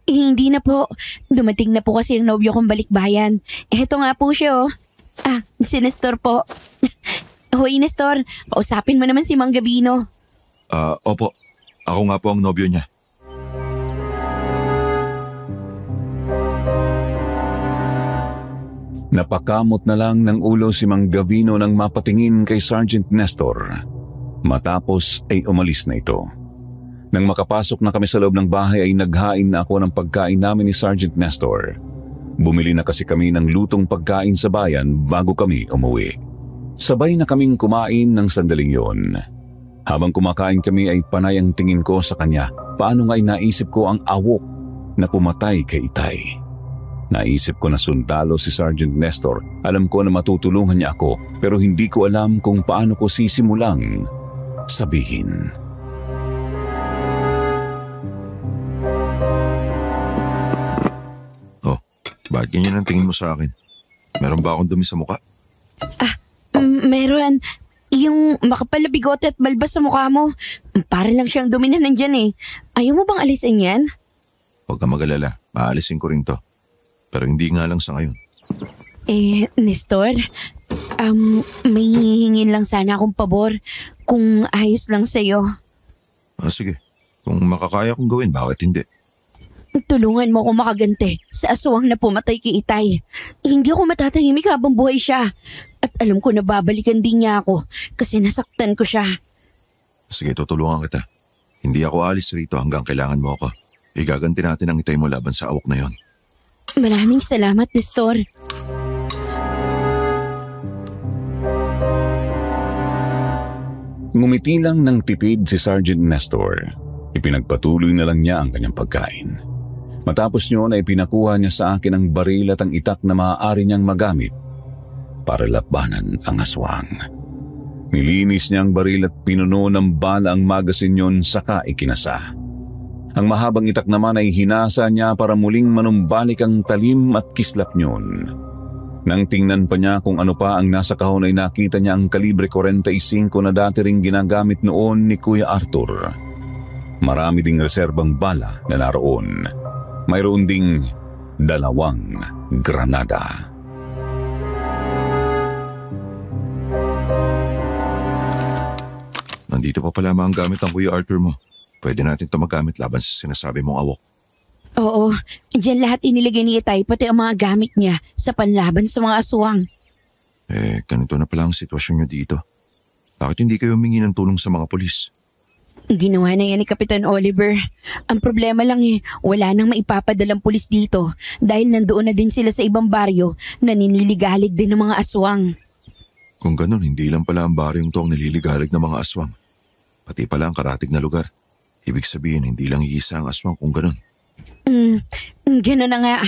Hindi na po. Dumating na po kasi ang nobyo kong balikbayan. Eto nga po siya, oh. Si Nestor po. Hoy, Nestor, kausapin mo naman si Mang Gavino. Opo. Ako nga po ang nobyo niya. Napakamot na lang ng ulo si Mang Gavino nang mapatingin kay Sergeant Nestor. Matapos ay umalis na ito. Nang makapasok na kami sa loob ng bahay ay naghain na ako ng pagkain namin ni Sergeant Nestor. Bumili na kasi kami ng lutong pagkain sa bayan bago kami umuwi. Sabay na kaming kumain ng sandaling yon. Habang kumakain kami ay panay ang tingin ko sa kanya. Paano nga'y naisip ko ang awok na pumatay kay Itay. Naisip ko na sundalo si Sergeant Nestor. Alam ko na matutulungan niya ako pero hindi ko alam kung paano ko sisimulang sabihin. Bakit ganyan ang tingin mo sa akin? Meron ba akong dumi sa mukha? Meron. Yung makapal na bigote at balbas sa mukha mo. Para lang siyang dumi na nandyan eh. Ayaw mo bang alisin yan? Huwag ka mag-alala. Maalisin ko rin to. Pero hindi nga lang sa ngayon. Nestor, may hihingin lang sana akong pabor kung ayos lang sa'yo. Sige. Kung makakaya kong gawin, bakit hindi? Tulungan mo ako makaganti sa aswang na pumatay kay Itay. Hindi ako matatahimik habang buhay siya. At alam ko na babalikan din niya ako kasi nasaktan ko siya. Sige, tutulungan kita. Hindi ako alis rito hanggang kailangan mo ako. Igaganti natin ang Itay mo laban sa awok na yon. Maraming salamat, Nestor. Ngumiti lang ng tipid si Sergeant Nestor. Ipinagpatuloy na lang niya ang kanyang pagkain. Matapos nyo na ipinakuha niya sa akin ang baril at ang itak na maaari niyang magamit para labanan ang aswang. Nilinis niya ang baril at pinuno ng bala ang magasin yon saka ikinasa. Ang mahabang itak naman ay hinasa niya para muling manumbalik ang talim at kislap nyon. Nang tingnan pa niya kung ano pa ang nasa kahon ay nakita niya ang kalibre 45 na dati ring ginagamit noon ni Kuya Arthur. Marami ding reserbang bala na naroon. Mayroon ding 2 granada. Nandito pa pala ang gamit ng Kuya Arthur mo. Pwede natin ito magamit laban sa sinasabi mong awok. Oo, dyan lahat inilagay ni Itay pati ang mga gamit niya sa panlaban sa mga aswang. Ganito na pala ang sitwasyon niyo dito. Bakit hindi kayo humingi ng tulong sa mga pulis? Ginawa na yan ni Kapitan Oliver. Ang problema lang wala nang maipapadalang pulis dito dahil nandoon na din sila sa ibang baryo na niniligalig din ng mga aswang. Kung ganun, hindi lang pala ang baryong to ang nililigalig ng mga aswang. Pati pala ang karatig na lugar. Ibig sabihin, hindi lang iisa ang aswang kung ganun. Gano'n na nga.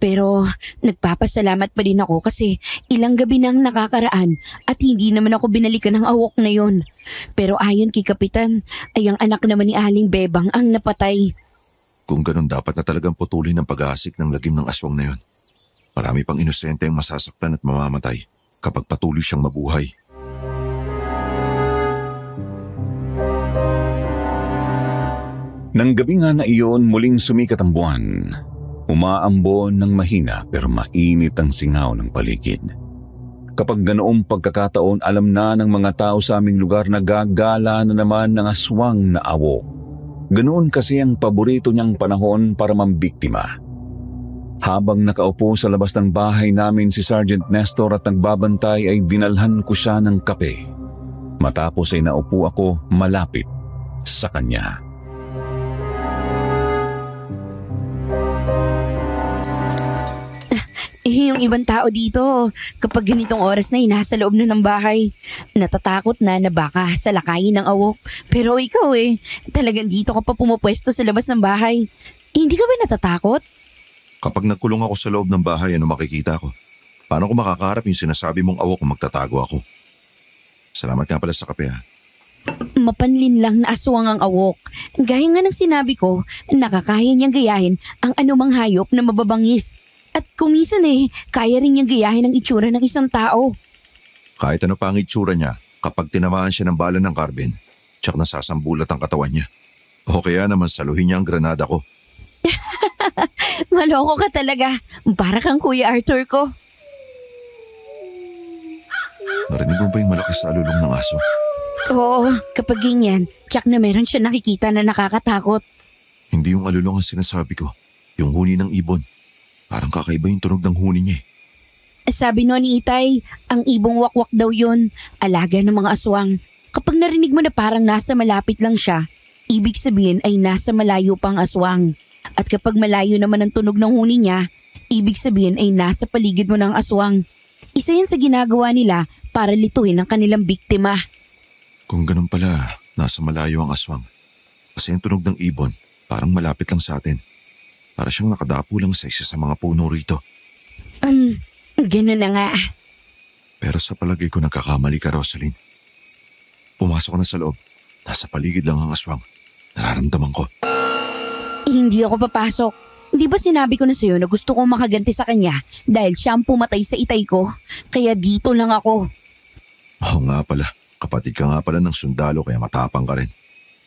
Pero nagpapasalamat pa din ako kasi ilang gabi nang nakakaraan at hindi naman ako binalikan ng awok na yon. Pero ayon kay Kapitan, ay ang anak naman ni Aling Bebang ang napatay. Kung ganun, dapat na talagang putulin ang pag-aasik ng lagim ng aswang na yon. Marami pang inosente ang masasaktan at mamamatay kapag patuloy siyang mabuhay. Nang gabi nga na iyon, muling sumikat ang buwan. Umaambon ng mahina pero mainit ang singaw ng paligid. Kapag ganoong pagkakataon, alam na ng mga tao sa aming lugar na gagala na naman ng aswang na awok. Ganoon kasi ang paborito niyang panahon para mambiktima. Habang nakaupo sa labas ng bahay namin si Sergeant Nestor at nagbabantay ay dinalhan ko siya ng kape. Matapos ay naupo ako malapit sa kanya. Yung ibang tao dito, kapag ganitong oras na nasa loob na ng bahay, natatakot na baka salakayin ng awok. Pero ikaw talagang dito ka pa pumupwesto sa labas ng bahay. Hindi ka ba natatakot? Kapag nagkulong ako sa loob ng bahay, ano makikita ko? Paano ko makakaharap yung sinasabi mong awok kung magtatago ako? Salamat nga pala sa kape ha. Mapanlin lang na aswang ang awok. Gaya nga ng sinabi ko, nakakaya niyang gayahin ang anumang hayop na mababangis. At kumisan kaya rin niyang gayahin ang itsura ng isang tao. Kahit ano pa ang itsura niya, kapag tinamaan siya ng bala ng karbin, tsak nasasambulat ang katawan niya. O kaya naman saluhin niya ang granada ko. Maloko ka talaga. Para kang Kuya Arthur ko. Narinig mo ba yung malakas na alulong ng aso? Oo, kapag ganyan, tsak na meron siya nakikita na nakakatakot. Hindi yung alulong ang sinasabi ko. Yung huni ng ibon. Parang kakaiba yung tunog ng huni niya. Sabi no ni Itay, ang ibong wakwak daw yun, alaga ng mga aswang. Kapag narinig mo na parang nasa malapit lang siya, ibig sabihin ay nasa malayo pang aswang. At kapag malayo naman ang tunog ng huni niya, ibig sabihin ay nasa paligid mo ng aswang. Isa yan sa ginagawa nila para lituhin ang kanilang biktima. Kung ganun pala, nasa malayo ang aswang. Kasi yung tunog ng ibon, parang malapit lang sa atin. Para siyang nakadapo lang sa isa sa mga puno rito. Ganun na nga. Pero sa palagay ko nagkakamali ka, Rosaline. Pumasok ka na sa loob. Nasa paligid lang ang aswang. Nararamdaman ko. Hindi ako papasok. Di ba sinabi ko na sa'yo na gusto kong makaganti sa kanya dahil siyang pumatay sa Itay ko? Kaya dito lang ako. Oo nga pala. Kapatid ka nga pala ng sundalo kaya matapang ka rin.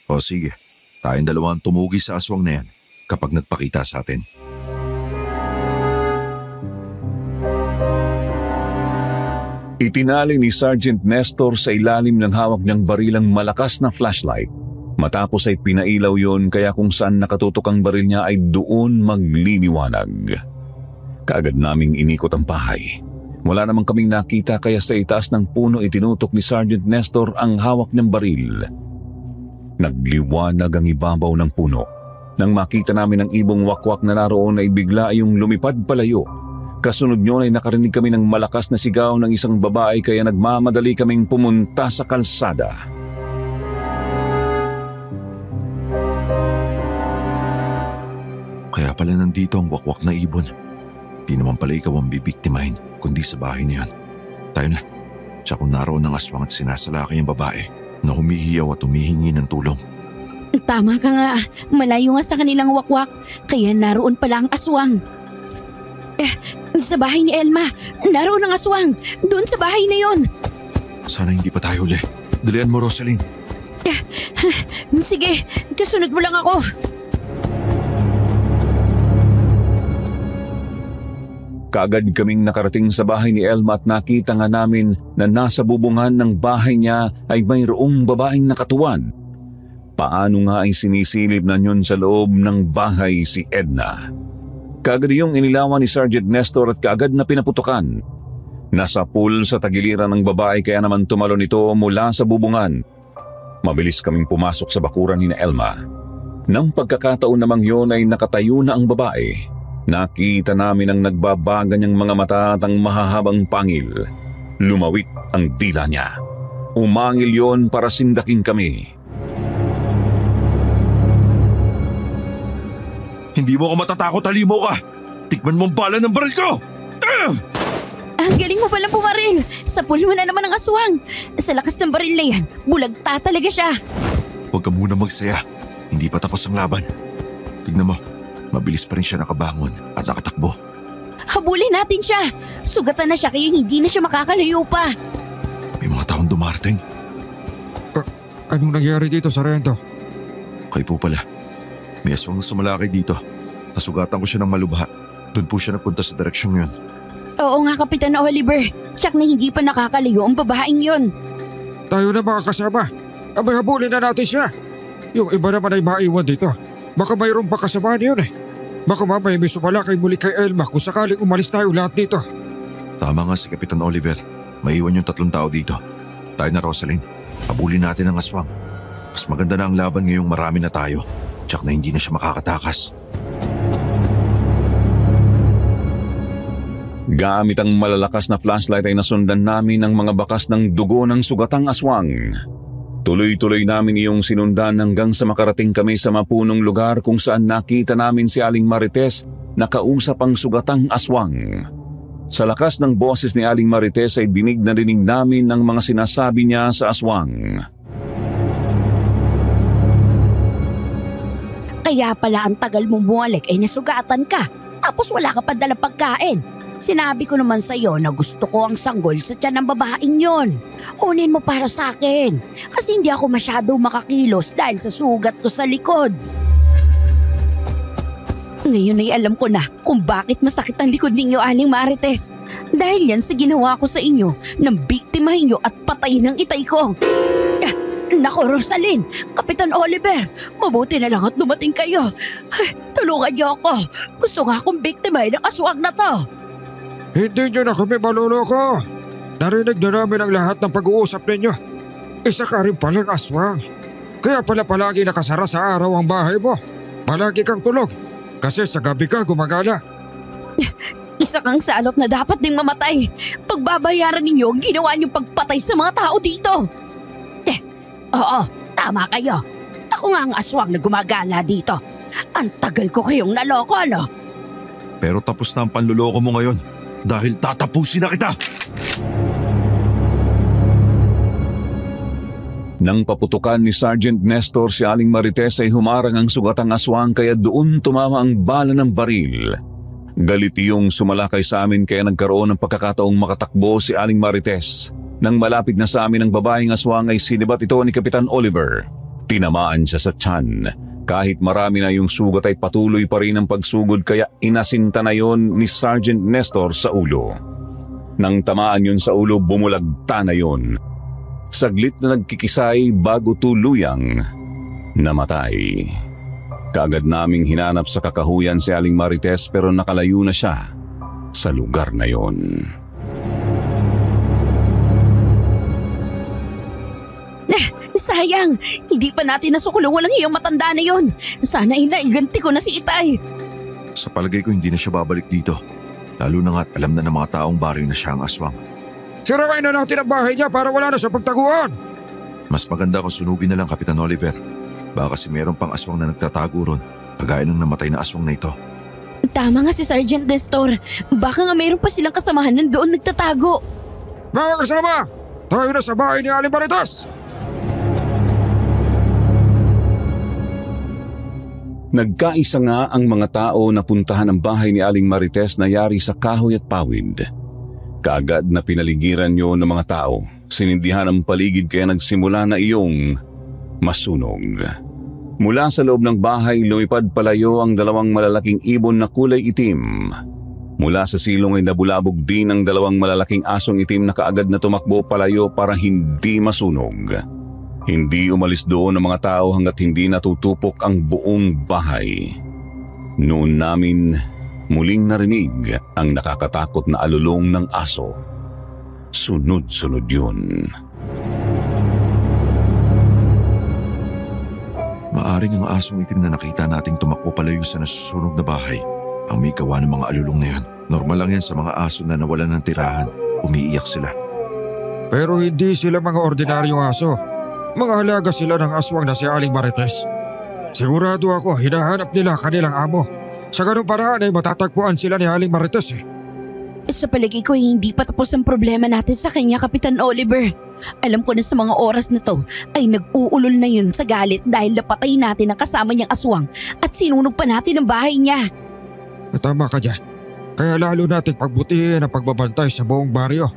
O sige, tayong dalawang tumugi sa aswang na yan kapag nagpakita sa atin. Itinali ni Sergeant Nestor sa ilalim ng hawak niyang barilang malakas na flashlight. Matapos ay pinailaw yon kaya kung saan nakatutok ang baril niya ay doon magliliwanag. Kaagad naming inikot ang bahay. Wala namang kaming nakita kaya sa itaas ng puno itinutok ni Sergeant Nestor ang hawak niyang baril. Nagliwanag ang ibabaw ng puno. Nang makita namin ang ibong wakwak na naroon ay bigla yung lumipad palayo. Kasunod nyon ay nakarinig kami ng malakas na sigaw ng isang babae kaya nagmamadali kaming pumunta sa kalsada. Kaya pala nandito ang wakwak na ibon. Di naman pala ikaw ang bibiktimahin kundi sa bahay na yan. Tayo na. Tsaka kung naroon ang aswang at sinasalaki ang babae na humihiyaw at humihingi ng tulong. Tama ka nga. Malayo nga sa kanilang wakwak. Kaya naroon pala ang aswang. Sa bahay ni Elma. Naroon ang aswang. Doon sa bahay na yon. Sana hindi pa tayo uli. Dalian mo, Rosaline. Sige, kasunod mo lang ako. Kaagad kaming nakarating sa bahay ni Elma at nakita nga namin na nasa bubungan ng bahay niya ay mayroong babaeng nakatuwan. Paano nga ay sinisilip na yun sa loob ng bahay si Edna? Kaagad yung inilawan ni Sergeant Nestor at kaagad na pinaputukan. Nasa pool sa tagiliran ng babae kaya naman tumalon ito mula sa bubungan. Mabilis kaming pumasok sa bakuran ni Elma. Nang pagkakataon namang yun ay nakatayo na ang babae. Nakita namin ang nagbabaga niyang mga mata at ang mahahabang pangil. Lumawit ang dila niya. Umangil yon para sindakin kami. Hindi mo ako matatakot, halimo ka! Tikman mo ang bala ng baril ko! Ang galing mo palang pumaril. Sa pool mo na naman ang aswang. Sa lakas ng baril na yan, bulagta talaga siya. Huwag ka muna magsaya. Hindi pa tapos ang laban. Tignan mo, mabilis pa rin siya nakabangon at nakatakbo. Habulin natin siya. Sugatan na siya kaya hindi na siya makakalayo pa. May mga taong dumarating. Anong nangyari dito, Sargento? Kayo po pala. May aswang na sumalakay dito. Nasugatan ko siya ng malubha. Doon po siya napunta sa direksyong yun. Oo nga, Kapitan Oliver. Tsak na hindi pa nakakalayo ang babaeng yun. Tayo na mga kasama. Abay, habulin na natin siya. Yung iba naman ay maiwan dito. Baka mayroong pa kasama yun eh. Baka mamaya may sumalakay muli kay Elma kung sakaling umalis tayo lahat dito. Tama nga si Kapitan Oliver. Maiwan yung 3 tao dito. Tayo na, Rosaline. Habulin natin ang aswang. Mas maganda na ang laban ngayong marami na tayo. Tsak na hindi na siya makakatakas. Gamit ang malalakas na flashlight ay nasundan namin ang mga bakas ng dugo ng sugatang aswang. Tuloy-tuloy namin iyong sinundan hanggang sa makarating kami sa mapunong lugar kung saan nakita namin si Aling Marites na kausap ang sugatang aswang. Sa lakas ng boses ni Aling Marites ay dinig na dinig namin ang mga sinasabi niya sa aswang. Kaya pala ang tagal mong bumalik ay nasugatan ka. Tapos wala ka pa dalang pagkain. Sinabi ko naman sa'yo na gusto ko ang sanggol sa tiyan ng babaeng yon. Kunin mo para sa akin. Kasi hindi ako masyado makakilos dahil sa sugat ko sa likod. Ngayon ay alam ko na kung bakit masakit ang likod ninyo, Aling Marites. Dahil yan sa ginawa ko sa inyo nang biktimahin nyo at patayin ang itay ko. Nako, Rosaline, Kapitan Oliver, mabuti na lang at dumating kayo. Tulungan niyo ako. Gusto nga akong biktimahin ng aswang na to. Hindi nyo na kami maluloko. Narinig na namin ang lahat ng pag-uusap ninyo. Isa ka rin palang aswang. Kaya pala palagi nakasara sa araw ang bahay mo. Palagi kang tulog. Kasi sa gabi ka gumagala. Isa kang salot na dapat ding mamatay. Pagbabayaran ninyo ang ginawa niyong pagpatay sa mga tao dito. Oo, tama kayo. Ako nga ang aswang na gumagala dito. Ang tagal ko kayong naloko, ano? Pero tapos na ang panluloko mo ngayon dahil tatapusin na kita. Nang paputukan ni Sergeant Nestor si Aling Marites ay humarang ang sugatang aswang kaya doon tumama ang bala ng baril. Galit yung sumalakay sa amin kaya nagkaroon ng pagkakataong makatakbo si Aling Marites. Nang malapit na sa amin ang babaeng aswang ay sinibat ito ni Kapitan Oliver. Tinamaan siya sa tiyan. Kahit marami na yung sugat ay patuloy pa rin ang pagsugod kaya inasinta na yon ni Sergeant Nestor sa ulo. Nang tamaan yun sa ulo, bumulagta na yon. Saglit na nagkikisay bago tuluyang namatay. Kaagad naming hinanap sa kakahuyan si Aling Marites pero nakalayo na siya sa lugar na yon. Sayang, hindi pa natin nasukulong walang iyong matanda na yon. Sana ay naiganti ko na si Itay. Sa palagay ko hindi na siya babalik dito. Lalo na nga't alam na ng mga taong baryo na siya ang aswang. Sirain na natin ang bahay niya para wala na sa pagtaguan. Mas maganda kung sunugin na lang, Kapitan Oliver. Baka kasi meron pang aswang na nagtatago ron, kagaya ng namatay na aswang na ito. Tama nga si Sergeant Nestor. Baka nga meron pa silang kasamahan nandoon nagtatago. Mga kasama, tayo na sa bahay ni Aling Marites. Nagkaisa nga ang mga tao na puntahan ang bahay ni Aling Marites na yari sa kahoy at pawid. Kaagad na pinaligiran yun ng mga tao. Sinindihan ang paligid kaya nagsimula na iyong masunog. Mula sa loob ng bahay, lumipad palayo ang dalawang malalaking ibon na kulay itim. Mula sa silong ay nabulabog din ang dalawang malalaking asong itim na kaagad na tumakbo palayo para hindi masunog. Hindi umalis doon ang mga tao hanggat hindi natutupok ang buong bahay. Noon namin muling narinig ang nakakatakot na alulong ng aso. Sunod-sunod yun. Maaring ang asong itim na nakita nating tumakbo palayo sa nasusunog na bahay ang may gawa ng mga alulong na yun. Normal lang yan sa mga aso na nawalan ng tirahan. Umiiyak sila. Pero hindi sila mga ordinaryong aso. Mga halaga sila ng aswang na si Aling Marites. Sigurado ako hinahanap nila kanilang amo. Sa ganung paraan ay matatagpuan sila ni Aling Marites eh. Sa palagay ko hindi pa tapos ang problema natin sa kanya, Kapitan Oliver. Alam ko na sa mga oras na to ay nag-uulol na yun sa galit dahil napatay natin ang kasama niyang aswang at sinunog pa natin ang bahay niya. Tama ka dyan. Kaya lalo nating pagbutihin ang pagbabantay sa buong baryo.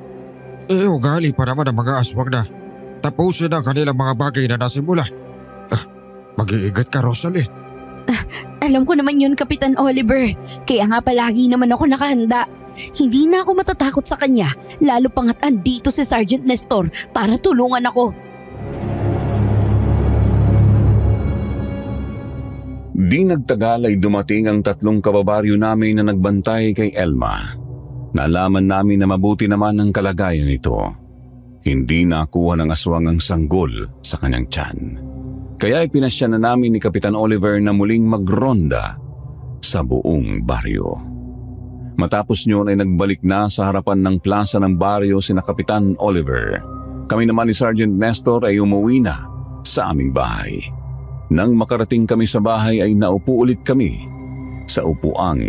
Ugali pa naman ang mga aswang na tapusin ang kanilang mga bagay na nasimulan. Mag-iingat ka, Rosalie. Alam ko naman yun, Kapitan Oliver. Kaya nga palagi naman ako nakahanda. Hindi na ako matatakot sa kanya, lalo pangat andito si Sergeant Nestor para tulungan ako. Di nagtagal ay dumating ang 3 kababaryo namin na nagbantay kay Elma. Nalaman namin na mabuti naman ang kalagayan nito. Hindi nakuha ng aswang ang sanggol sa kanyang tiyan. Kaya ipinasya na namin ni Kapitan Oliver na muling magronda sa buong baryo. Matapos nyon ay nagbalik na sa harapan ng plaza ng baryo sina Kapitan Oliver. Kami naman ni Sergeant Nestor ay umuwi na sa aming bahay. Nang makarating kami sa bahay ay naupo ulit kami sa upuang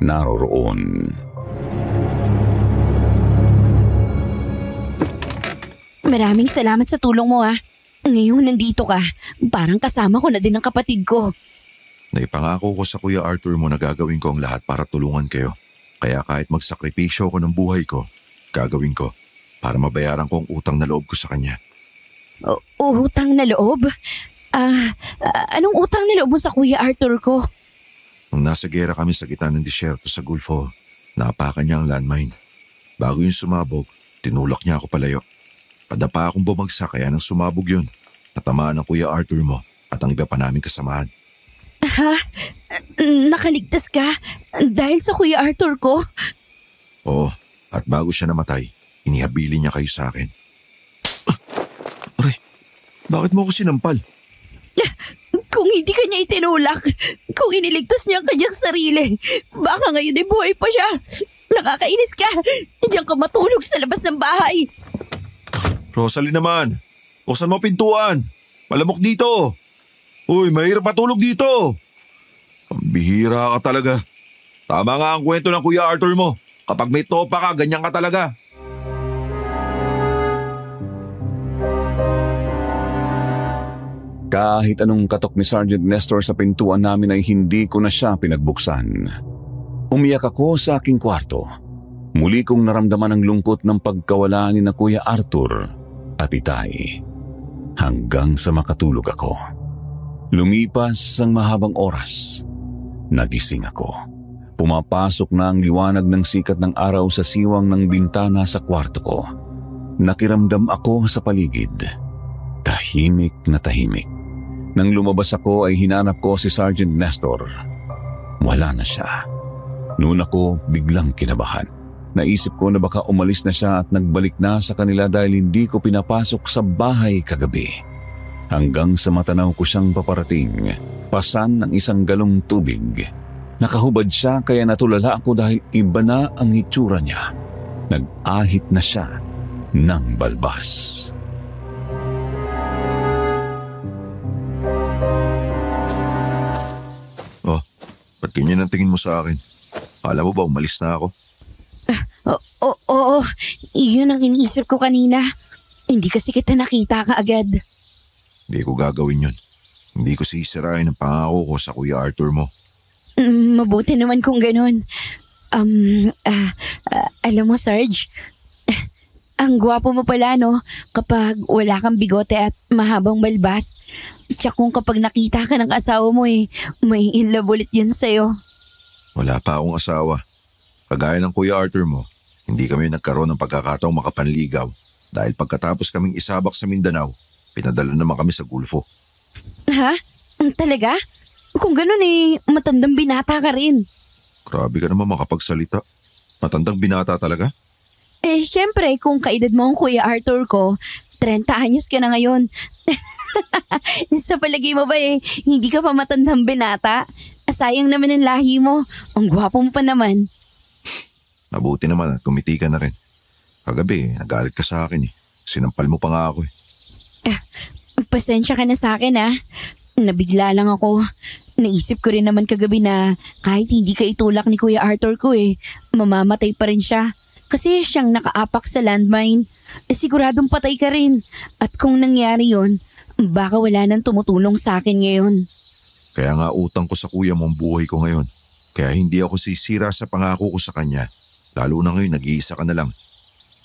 naroroon. Maraming salamat sa tulong mo Ngayong nandito ka, parang kasama ko na din ang kapatid ko. Naipangako ko sa Kuya Arthur mo na gagawin ko ang lahat para tulungan kayo. Kaya kahit magsakripisyo ko ng buhay ko, gagawin ko para mabayaran ko ang utang na loob ko sa kanya. Utang na loob? Anong utang na loob mo sa Kuya Arthur ko? Nung nasa gera kami sa gitna ng disyerto sa Gulfo, naapakan niya ang landmine. Bago yung sumabog, tinulak niya ako palayo. Padapa akong bumagsak kaya nang sumabog yun, natamaan ang Kuya Arthur mo at ang iba pa naming kasamahan. Nakaligtas ka dahil sa Kuya Arthur ko? Oo, at bago siya namatay, inihabili niya kayo sa akin. Aray, bakit mo ako sinampal? Kung hindi ka niya itinulak, kung iniligtas niya ang kanyang sarili, baka ngayon ay buhay pa siya. Nakakainis ka. Diyan ka matulog sa labas ng bahay. Rosalie naman, buksan mo pintuan. Malamok dito. Uy, mahirap matulog dito. Ang bihira ka talaga. Tama nga ang kwento ng Kuya Arthur mo. Kapag may topa ka, ganyan ka talaga. Kahit anong katok ni Sergeant Nestor sa pintuan namin ay hindi ko na siya pinagbuksan. Umiyak ako sa aking kwarto. Muli kong naramdaman ang lungkot ng pagkawala ni na Kuya Arthur at Itay. Hanggang sa makatulog ako. Lumipas ang mahabang oras. Nagising ako. Pumapasok na ang liwanag ng sikat ng araw sa siwang ng bintana sa kwarto ko. Nakiramdam ako sa paligid. Tahimik na tahimik. Nang lumabas ako ay hinanap ko si Sergeant Nestor. Wala na siya. Noon ako biglang kinabahan. Naisip ko na baka umalis na siya at nagbalik na sa kanila dahil hindi ko pinapasok sa bahay kagabi. Hanggang sa matanaw ko siyang paparating, pasan ng isang galong tubig. Nakahubad siya kaya natulala ako dahil iba na ang itsura niya. Nag-ahit na siya ng balbas. Oh, ba't ganyan ang tingin mo sa akin? Alam mo ba umalis na ako? Oo, iyon ang iniisip ko kanina. Hindi kasi kita nakita kaagad. Hindi ko gagawin yun. Hindi ko sisirain ang pangako ko sa Kuya Arthur mo. Mabuti naman kung ganun. Alam mo, Sarge, ang gwapo mo pala, no? Kapag wala kang bigote at mahabang balbas. Tiyak kung kapag nakita ka ng asawa mo may in love ulit yun sa'yo. Wala pa akong asawa. Kagaya ng Kuya Arthur mo, hindi kami nagkaroon ng pagkakataong makapanligaw dahil pagkatapos kaming isabak sa Mindanao, pinadala naman kami sa Gulfo. Ha? Talaga? Kung ganun matandang binata ka rin. Grabe ka naman makapagsalita. Matandang binata talaga? Syempre, kung kaedad mo ang Kuya Arthur ko, 30 anyos ka na ngayon. Sa palagay mo ba hindi ka pa matandang binata? Sayang naman ang lahi mo. Ang gwapo mo pa naman. Mabuti naman at kumiti ka na rin. Kagabi, nagalit ka sa akin. Sinampal mo pa nga ako. Pasensya ka na sa akin Nabigla lang ako. Naisip ko rin naman kagabi na kahit hindi ka itulak ni Kuya Arthur ko mamamatay pa rin siya. Kasi siyang nakaapak sa landmine. Siguradong patay ka rin. At kung nangyari yon, baka wala nang tumutulong sa akin ngayon. Kaya nga utang ko sa kuya mo ang buhay ko ngayon. Kaya hindi ako sisira sa pangako ko sa kanya. Lalo na ngayon, nag-iisa ka na lang.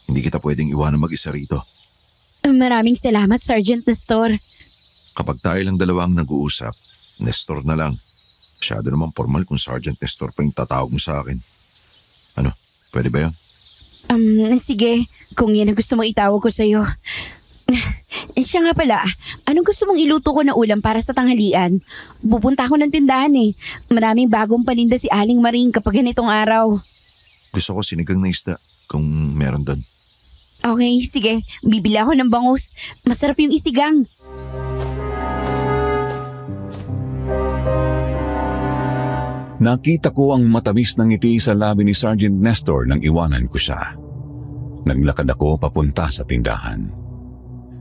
Hindi kita pwedeng iwanan mag-isa rito. Maraming salamat, Sergeant Nestor. Kapag tayo lang dalawa ang nag-uusap, Nestor na lang. Masyado naman formal kung Sergeant Nestor pa yung tatawag mo sa akin. Ano, pwede ba yun? Sige, kung yan ang gusto mong itawag ko sa'yo. Siya nga pala, anong gusto mong iluto ko na ulam para sa tanghalian? Pupunta ako ng tindahan Maraming bagong paninda si Aling Maring kapag ganitong araw. Gusto ko sinigang na isda, kung meron doon. Okay, sige. Bibili ako ng bangus. Masarap yung isigang. Nakita ko ang matamis na ngiti sa labi ni Sergeant Nestor nang iwanan ko siya. Naglakad ako papunta sa tindahan.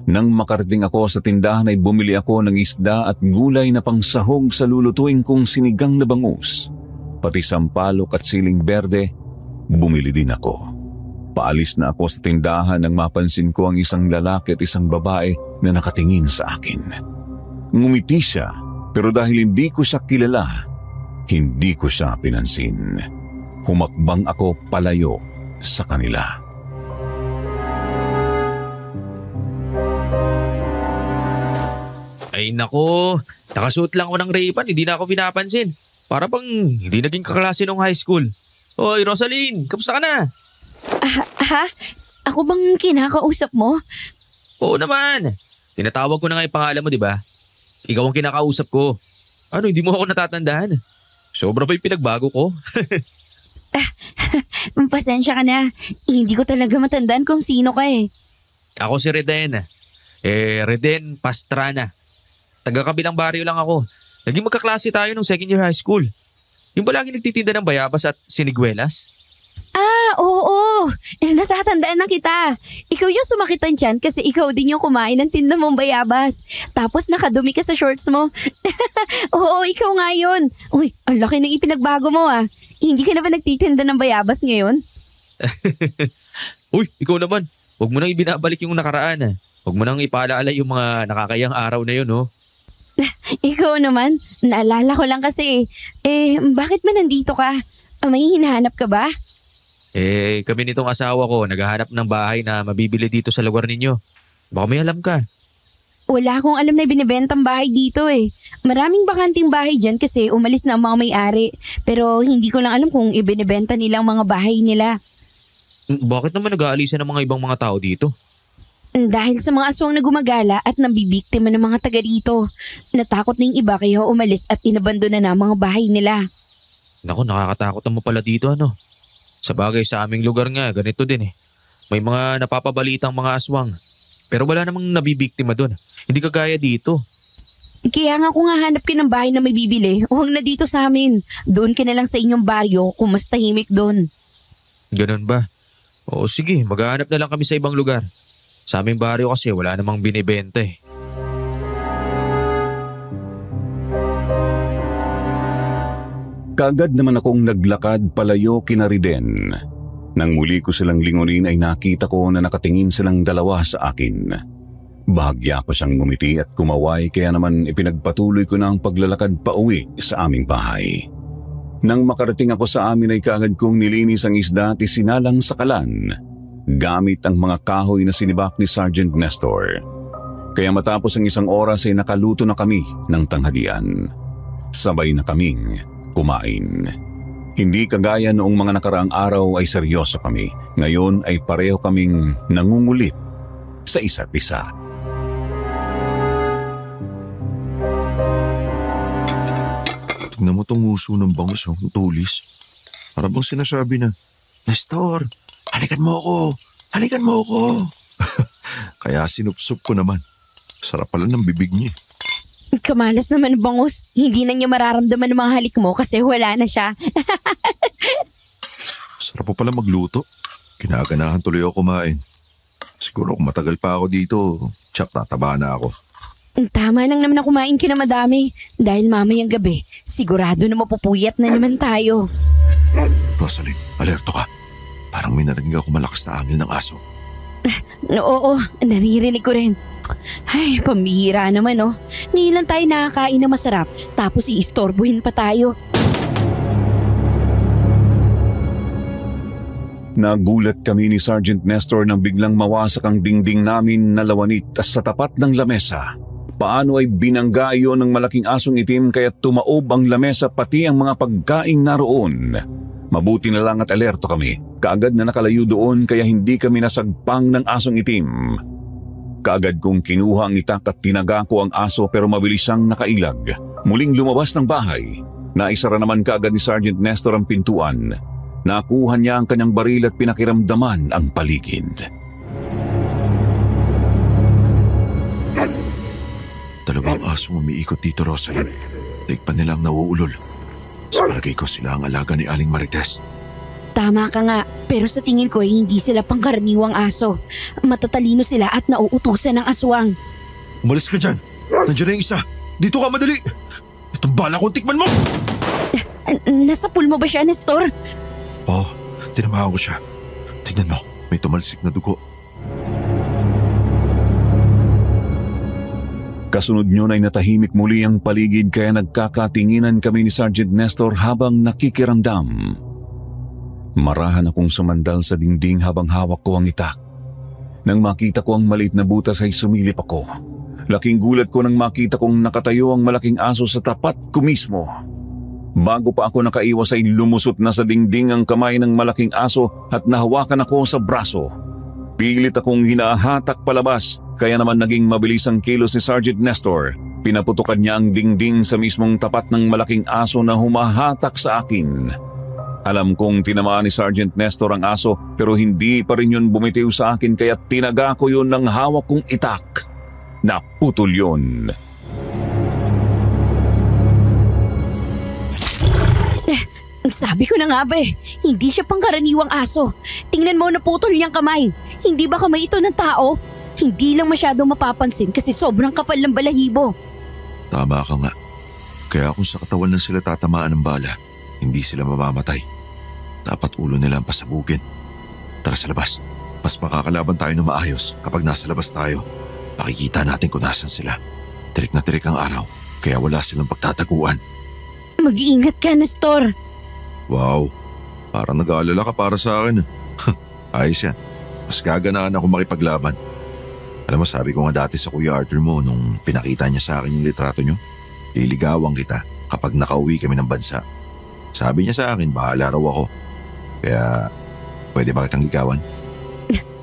Nang makarating ako sa tindahan ay bumili ako ng isda at gulay na pangsahog sa lulutuin kong sinigang na bangus. Pati sampalok at siling berde, bumili din ako. Paalis na ako sa tindahan nang mapansin ko ang isang lalaki at isang babae na nakatingin sa akin. Ngumiti siya, pero dahil hindi ko siya kilala, hindi ko siya pinansin. Humakbang ako palayo sa kanila. Ay nako, nakasuot lang ako ng Ray-Ban, hindi na ako pinapansin. Para bang hindi naging kaklase nung high school. Hoy Rosaline, kamusta ka na? Ha? Ako bang kinakausap mo? Oo naman. Tinatawag ko na nga yung pangalan mo, di ba? Ikaw ang kinakausap ko. Ano, hindi mo ako natatandaan? Sobra pa yung pinagbago ko. Pasensya ka na. Hindi ko talaga matandaan kung sino ka Ako si Reden. Reden Pastrana. Taga-kabilang baryo lang ako. Naging magkaklase tayo nung second year high school. Yung palagi nagtitinda ng bayabas at siniguelas. Oo. Natatandaan na kita. Ikaw yung sumakitan dyan kasi ikaw din yung kumain ng tinda mong bayabas. Tapos nakadumi ka sa shorts mo. Oo, ikaw nga yun. Uy, ang laki ng ipinagbago mo Hindi ka na ba nagtitinda ng bayabas ngayon? Uy, ikaw naman. Huwag mo nang ibinabalik yung nakaraan. Huwag mo nang ipaalaala yung mga nakakayang araw na yun, Ikaw naman, naalala ko lang kasi. Bakit man nandito ka? May hinahanap ka ba? Kami nitong asawa ko, naghahanap ng bahay na mabibili dito sa lugar ninyo. Baka may alam ka. Wala akong alam na binibentang bahay dito Maraming bakanting bahay dyan kasi umalis na ang mga may-ari. Pero hindi ko lang alam kung ibinibenta nilang mga bahay nila. Bakit naman nag-aalisan ng mga ibang mga tao dito? Dahil sa mga aswang na gumagala at nambibiktima ng mga taga dito. Natakot na yung iba kaya umalis at inabandona na ang mga bahay nila. Naku, nakakatakot naman pala dito Sa bagay sa aming lugar nga, ganito din May mga napapabalitang mga aswang. Pero wala namang nabibiktima doon. Hindi kagaya dito. Kaya nga kung hahanap ka ng bahay na may bibili, huwag na dito sa amin. Doon ka na lang sa inyong baryo kung mas tahimik doon. Ganun ba? Oo sige, maghahanap na lang kami sa ibang lugar. Sa aming baryo kasi wala namang binibenta Kaagad naman akong naglakad palayo kina Riden. Nang muli ko silang lingunin ay nakita ko na nakatingin silang dalawa sa akin. Bahagya pa siyang ngumiti at kumaway kaya naman ipinagpatuloy ko na ang paglalakad pauwi sa aming bahay. Nang makarating ako sa amin ay kaagad kong nilinis ang isda at isinalang sa kalan gamit ang mga kahoy na sinibak ni Sergeant Nestor. Kaya matapos ang 1 oras ay nakaluto na kami ng tanghalian. Sabay na kaming kumain. Hindi kagaya noong mga nakaraang araw ay seryoso kami. Ngayon ay pareho kaming nangungulit sa isa't isa. Tignan mo tong uso ng bangus, ang tulis. Para bang sinasabi na, Nestor, halikan mo ako! Halikan mo ako! Kaya sinupsup ko naman. Sarap pala ng bibig niya. Kamalas naman bangus. Hindi na niya mararamdaman ng mga halik mo kasi wala na siya. Sarap po pala magluto. Kinaganahan tuloy ako kumain. Siguro kung matagal pa ako dito, tataba na ako. Tama lang naman na kumain ka na madami. Dahil mamayang gabi, sigurado na mapupuyat na naman tayo. Rosaline, alerto ka. Parang may narinig ako malakas na angin ng aso. Oo, naririnig ko rin. Ay, pambihira naman oh. Ngayon lang tayo nakakain na masarap, tapos iistorbohin pa tayo. Nagulat kami ni Sergeant Nestor nang biglang mawasak ang dingding namin na lawanit sa tapat ng lamesa. Paano ay binangga iyon ng malaking asong itim kaya tumaob ang lamesa pati ang mga pagkaing naroon. Mabuti na lang at alerto kami. Kaagad na nakalayo doon kaya hindi kami nasagpang ng asong itim. Kaagad kong kinuha ang itak at tinaga ko ang aso pero mabilis siyang nakailag. Muling lumabas ng bahay. Naisara naman kaagad ni Sergeant Nestor ang pintuan. Nakuha niya ang kanyang baril at pinakiramdaman ang paligid. Dalawang asong umiikot dito, Rosaline. Daig pa nilang nauulol. Sa palagay ko sila ang alaga ni Aling Marites. Tama ka nga, pero sa tingin ko hindi sila pangkaraniwang aso. Matatalino sila at nauutusan ng aswang. Umalis ka dyan. Nandiyan na yung isa. Dito ka, madali. Itong bala kong tikman mo. Nasa pool mo ba siya, Nestor? Oo, tinamaan ko siya. Tignan mo, may tumalsik na dugo. Kasunod nyo ay natahimik muli ang paligid kaya nagkakatinginan kami ni Sergeant Nestor habang nakikiramdam. Marahan akong sumandal sa dingding habang hawak ko ang itak. Nang makita ko ang maliit na butas ay sumilip ako. Laking gulat ko nang makita kong nakatayo ang malaking aso sa tapat ko mismo. Bago pa ako nakaiwas ay lumusot na sa dingding ang kamay ng malaking aso at nahawakan ako sa braso. Pilit akong hinahatak palabas kaya naman naging mabilis ang kilos ni Sergeant Nestor. Pinaputukan niya ang dingding sa mismong tapat ng malaking aso na humahatak sa akin. Alam kong tinamaan ni Sergeant Nestor ang aso pero hindi pa rin yun bumitiw sa akin kaya tinaga ko yun ng hawak kong itak. Naputol yun. Sabi ko na nga ba hindi siya pangkaraniwang aso. Tingnan mo naputol niyang kamay. Hindi ba kamay ito ng tao? Hindi lang masyadong mapapansin kasi sobrang kapal ng balahibo. Tama ka nga. Kaya kung sa katawan lang sila tatamaan ng bala, hindi sila mamamatay. Dapat ulo nila ang pasabugin. Tara sa labas. Mas makakalaban tayo ng maayos kapag nasa labas tayo. Makikita natin kung nasan sila. Tirik na tirik ang araw, kaya wala silang pagtataguan. Mag-iingat ka, Nestor. Wow, parang nag-aalala ka para sa akin. Ayos yan. Mas gaganaan ako makipaglaban. Alam mo, sabi ko nga dati sa Kuya Arthur mo nung pinakita niya sa akin yung litrato niyo, liligawan kita kapag nakauwi kami ng bansa. Sabi niya sa akin, bahala raw ako. Kaya, pwede ba kitang ligawan?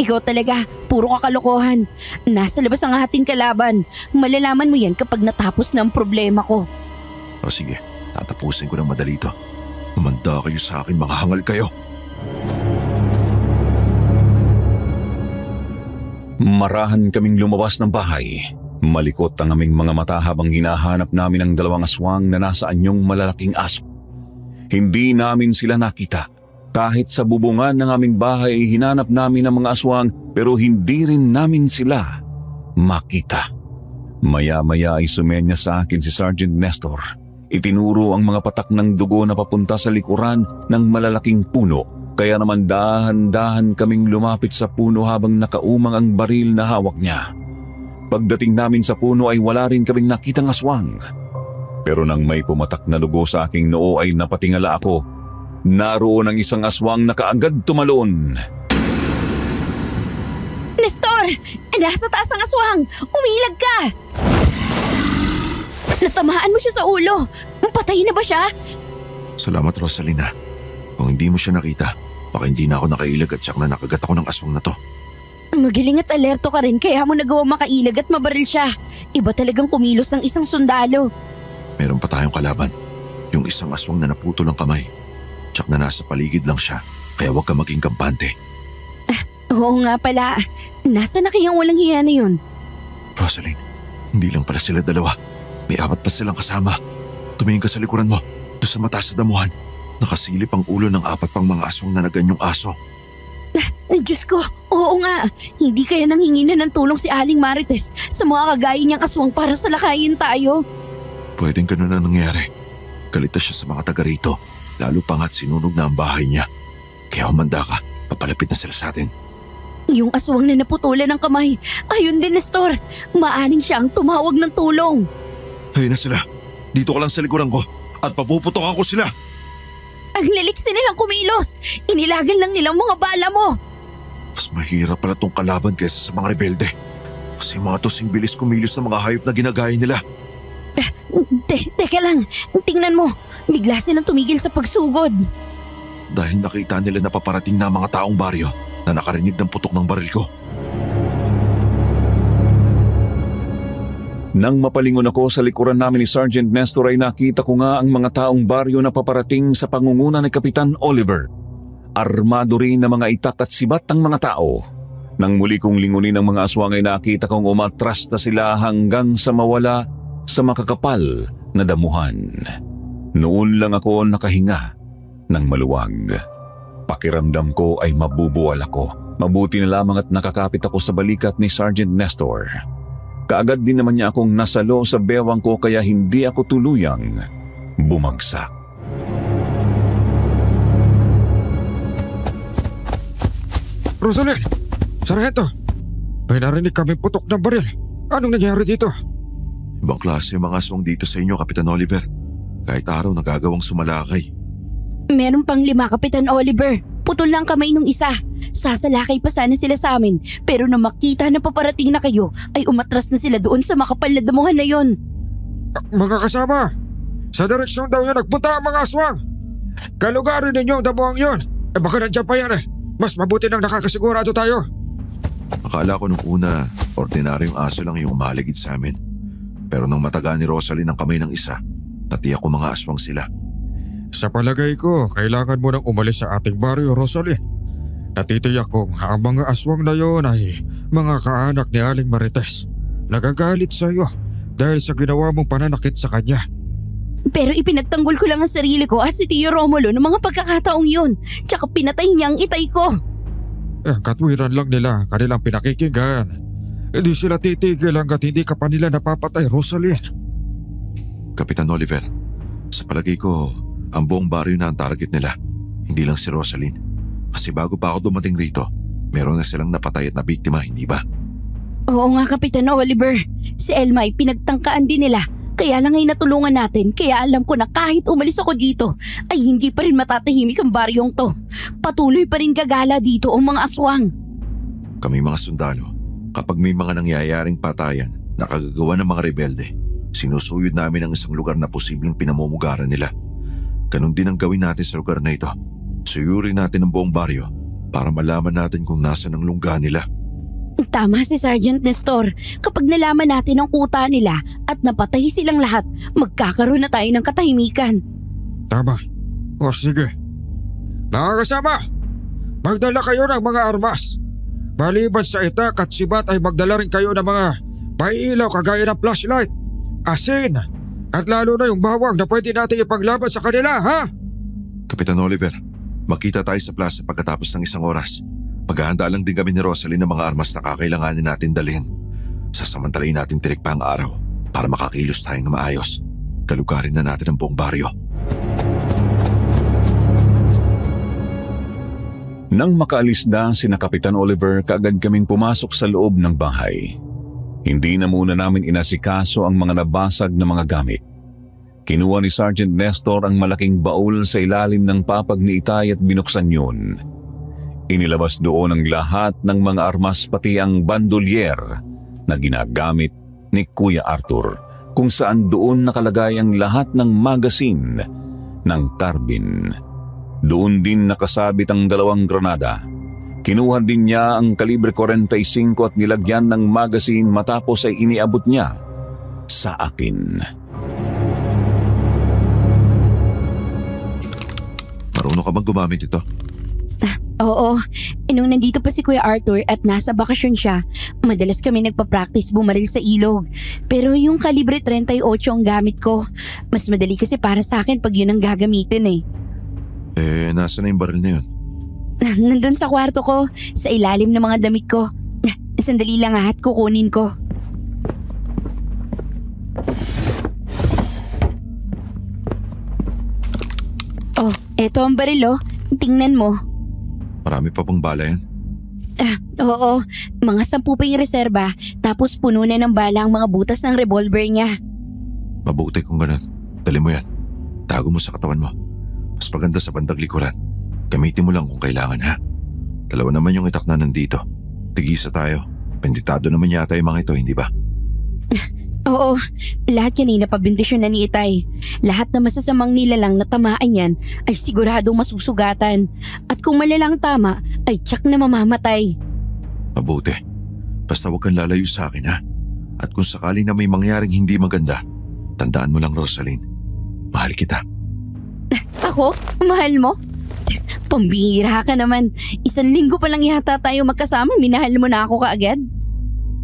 Ikaw talaga, puro kakalokohan. Nasa labas ang ating kalaban. Malalaman mo yan kapag natapos na ang problema ko. O sige, tatapusin ko ng madali ito. Umanda kayo sa akin, mga hangal kayo. Marahan kaming lumabas ng bahay. Malikot ang aming mga mata habang hinahanap namin ang dalawang aswang na nasa anyong malalaking aso. Hindi namin sila nakita. Kahit sa bubungan ng aming bahay hinanap namin ang mga aswang pero hindi rin namin sila makita. Maya-maya ay sumenya sa akin si Sergeant Nestor. Itinuro ang mga patak ng dugo na papunta sa likuran ng malalaking puno. Kaya naman dahan-dahan kaming lumapit sa puno habang nakaumang ang baril na hawak niya. Pagdating namin sa puno ay wala rin kaming nakitang aswang. Pero nang may pumatak na dugo sa aking noo ay napatingala ako. Naroon ang isang aswang na kaagad tumalon. Nestor! Nasa taas ang aswang! Umilag ka! Natamaan mo siya sa ulo! Patay na ba siya? Salamat, Rosalina. Kung hindi mo siya nakita, baka hindi na ako nakailag at siyak na nakagat ako ng aswang na to. Magaling at alerto ka rin kaya mo nagawa makailag at mabaril siya. Iba talagang kumilos ng isang sundalo. Meron pa tayong kalaban. Yung isang aswang na naputol ang kamay. Tsak na nasa paligid lang siya, kaya huwag ka maging kampante. Oo nga pala. Nasa na kayang walang hiya na yun? Rosaline, hindi lang pala sila dalawa. May 4 pa silang kasama. Tumingin ka sa likuran mo, doon sa mataas na damuhan. Nakasilip ang ulo ng 4 pang mga aswang na naganyong aso. Ay, Diyos ko, oo nga. Hindi kaya nanghingi na ng tulong si Aling Marites sa mga kagaya niyang aswang para salakayin tayo. Pwedeng ganun na nangyari. Galit na siya sa mga taga rito, lalo pa nga't sinunog na ang bahay niya. Kaya humanda ka, papalapit na sila sa atin. Yung aswang na naputulan ng kamay, ayun din, Nestor. Maaning siyang tumawag ng tulong. Ayun na sila. Dito ka lang sa likuran ko at papuputokan ko sila. Ang liliksi nilang kumilos. Inilagan lang nilang mga bala mo. Mas mahirap pala tong kalaban kaysa sa mga rebelde. Kasi mga tosing bilis kumilos ng mga hayop na ginagaya nila. Teka lang, tingnan mo. Bigla silang tumigil sa pagsugod. Dahil nakita nila na paparating na mga taong baryo na nakarinig ng putok ng baril ko. Nang mapalingon ako sa likuran namin ni Sergeant Nestor ay nakita ko nga ang mga taong baryo na paparating sa pangunguna ni Kapitan Oliver. Armado rin na mga itak at sibat ang mga tao. Nang muli kong lingunin ang mga aswang ay nakita kong umatras na sila hanggang sa mawala sa makakapal na damuhan. Noon lang ako nakahinga ng maluwag. Pakiramdam ko ay mabubuwal ako. Mabuti na lamang at nakakapit ako sa balikat ni Sergeant Nestor. Kaagad din naman niya akong nasalo sa bewang ko kaya hindi ako tuluyang bumagsak. Rosaline! Sargento! May narinig kami putok ng baril. Anong nangyari dito? Ibang klase yung mga aswang dito sa inyo, Kapitan Oliver. Kahit araw nagagawang sumalakay. Meron pang 5, Kapitan Oliver. Putol lang kamay nung isa. Sasalakay pa sana sila sa amin. Pero nang makita na paparating na kayo, ay umatras na sila doon sa makapal na damuhan na yon. Mga kasama, sa direksyon daw yun nagpunta ang mga aswang. Kalugarin ninyo ang damuhang yun. Baka nandiyan pa yan eh. Mas mabuti nang nakakasigurado tayo. Akala ko nung una, ordinaryong aso lang yung umaligid sa amin. Pero nang mataga ni Rosaline ang kamay ng isa, natiyak ko mga aswang sila. Sa palagay ko, kailangan mo nang umalis sa ating baryo, Rosaline. Natitiyak kong ang mga aswang na yon ay mga kaanak ni Aling Marites. Nagagalit sa iyo dahil sa ginawa mong pananakit sa kanya. Pero ipinagtanggol ko lang ang sarili ko at si Tio Romulo ng mga pagkakataong yun. Tsaka pinatay niya ang itay ko. Katwiran lang nila kanilang pinakikinggan. Hindi sila titigil hanggat hindi ka pa nila napapatay, Rosaline. Kapitan Oliver, sa palagay ko, ang buong baryo na ang target nila. Hindi lang si Rosaline. Kasi bago pa ako dumating rito, meron na silang napatay at nabiktima, hindi ba? Oo nga, Kapitan Oliver. Si Elma ay pinagtangkaan din nila. Kaya lang ay natulungan natin. Kaya alam ko na kahit umalis ako dito, ay hindi pa rin matatahimik ang baryong to. Patuloy pa rin gagala dito ang mga aswang. Kami mga sundalo, kapag may mga nangyayaring patayan na kagagawa ng mga rebelde, sinusuyod namin ang isang lugar na posibleng pinamumugaran nila. Ganon din ang gawin natin sa lugar na ito. Suyurin natin ang buong baryo para malaman natin kung nasan ang lungga nila. Tama si Sergeant Nestor. Kapag nalaman natin ang kuta nila at napatay silang lahat, magkakaroon na tayo ng katahimikan. Tama. O sige. Mga kasama, magdala kayo ng mga armas. Maliban sa itak at sibat ay magdala rin kayo ng mga pailaw kagaya ng flashlight, asin, at lalo na yung bawang na pwede natin ipaglaban sa kanila, ha? Kapitan Oliver, magkita tayo sa plaza pagkatapos ng 1 oras. Maghahanda lang din kami ni Rosaline ng mga armas na kakailanganin natin dalhin. Sasamantalayin natin tirik pa ang araw para makakilos tayo na maayos. Kalugarin na natin ang buong baryo. Nang makaalis na sina Kapitan Oliver, kaagad kaming pumasok sa loob ng bahay. Hindi na muna namin inasikaso ang mga nabasag na mga gamit. Kinuha ni Sergeant Nestor ang malaking baul sa ilalim ng papag ni Itay at binuksan yun. Inilabas doon ang lahat ng mga armas pati ang bandolier na ginagamit ni Kuya Arthur, kung saan doon nakalagay ang lahat ng magasin ng carbine. Doon din nakasabit ang 2 granada. Kinuha din niya ang kalibre 45 at nilagyan ng magasin matapos ay iniabot niya sa akin. Marunong ka bang gumamit ito? Oo, nung nandito pa si Kuya Arthur at nasa bakasyon siya, madalas kami nagpa-practice bumaril sa ilog. Pero yung kalibre 38 ang gamit ko. Mas madali kasi para sa akin pag yun ang gagamitin eh. Nasa na yung baril na yun? Nandun sa kwarto ko, sa ilalim ng mga damit ko. Sandali lang at kukunin ko. Oh, eto ang baril oh. Tingnan mo. Marami pa bang bala yan? Oo, mga 10 pa yung reserba, tapos puno na ng bala ang mga butas ng revolver niya. Mabuti kung ganun. Dali mo yan. Tago mo sa katawan mo. Mas maganda sa bandang likuran. Gamitin mo lang kung kailangan ha. 2 naman yung itak na nandito. Tigisa tayo. Penditado naman yata yung mga ito, hindi ba? Oo, lahat yan ay napabindisyon na ni Itay. Lahat na masasamang nilalang na tamaan yan ay siguradong masusugatan. At kung malalang tama, ay tsak na mamamatay. Mabuti. Basta huwag kang lalayo sa akin ha. At kung sakali na may mangyaring hindi maganda, tandaan mo lang, Rosaline. Mahal kita. Ako? Mahal mo? Pambihira ka naman. 1 linggo pa lang yata tayo magkasama, minahal mo na ako kaagad.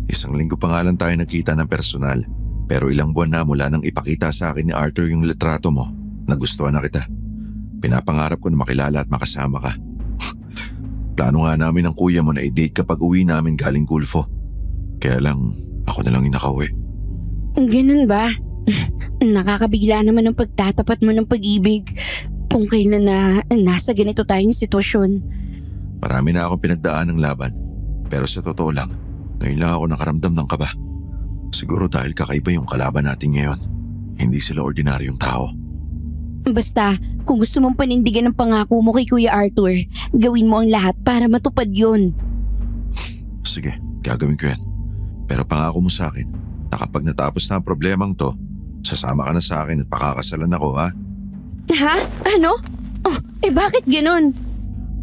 1 linggo pa nga lang tayo nagkita ng personal. Pero ilang buwan na mula nang ipakita sa akin ni Arthur yung litrato mo, nagustuhan na kita. Pinapangarap ko na makilala at makasama ka. Plano nga namin ng kuya mo na i-date kapag uwi namin galing Gulfo. Kaya lang, ako na lang inakauwi. Ganun ba? Nakakabigla naman ang pagtatapat mo ng pag-ibig kung kailan na nasa ganito tayong sitwasyon. Marami na akong pinagdaan ng laban. Pero sa totoo lang, ngayon lang ako nakaramdam ng kaba. Siguro dahil kakaiba yung kalaban natin ngayon. Hindi sila ordinaryong tao. Basta, kung gusto mong panindigan ang pangako mo kay Kuya Arthur, gawin mo ang lahat para matupad yun. Sige, gagawin ko yan. Pero pangako mo sa akin na kapag natapos na ang problemang to, sasama ka na sa akin at pakakasalan ako, ha? Ha? Ano? Oh, bakit ganun?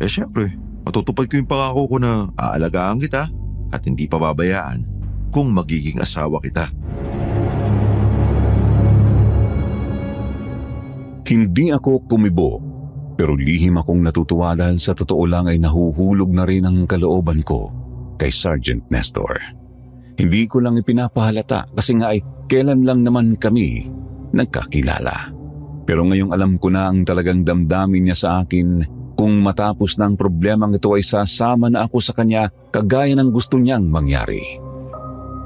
Syempre, matutupad ko yung pangako ko na aalagaan kita at hindi pababayaan kung magiging asawa kita. Hindi ako kumibo, pero lihim akong natutuwa dahil sa totoo lang ay nahuhulog na rin ang kalooban ko kay Sergeant Nestor. Hindi ko lang ipinapahalata kasi nga ay kailan lang naman kami nagkakilala. Pero ngayong alam ko na ang talagang damdamin niya sa akin kung matapos na ang problemang ito ay sasama na ako sa kanya kagaya ng gusto niyang mangyari.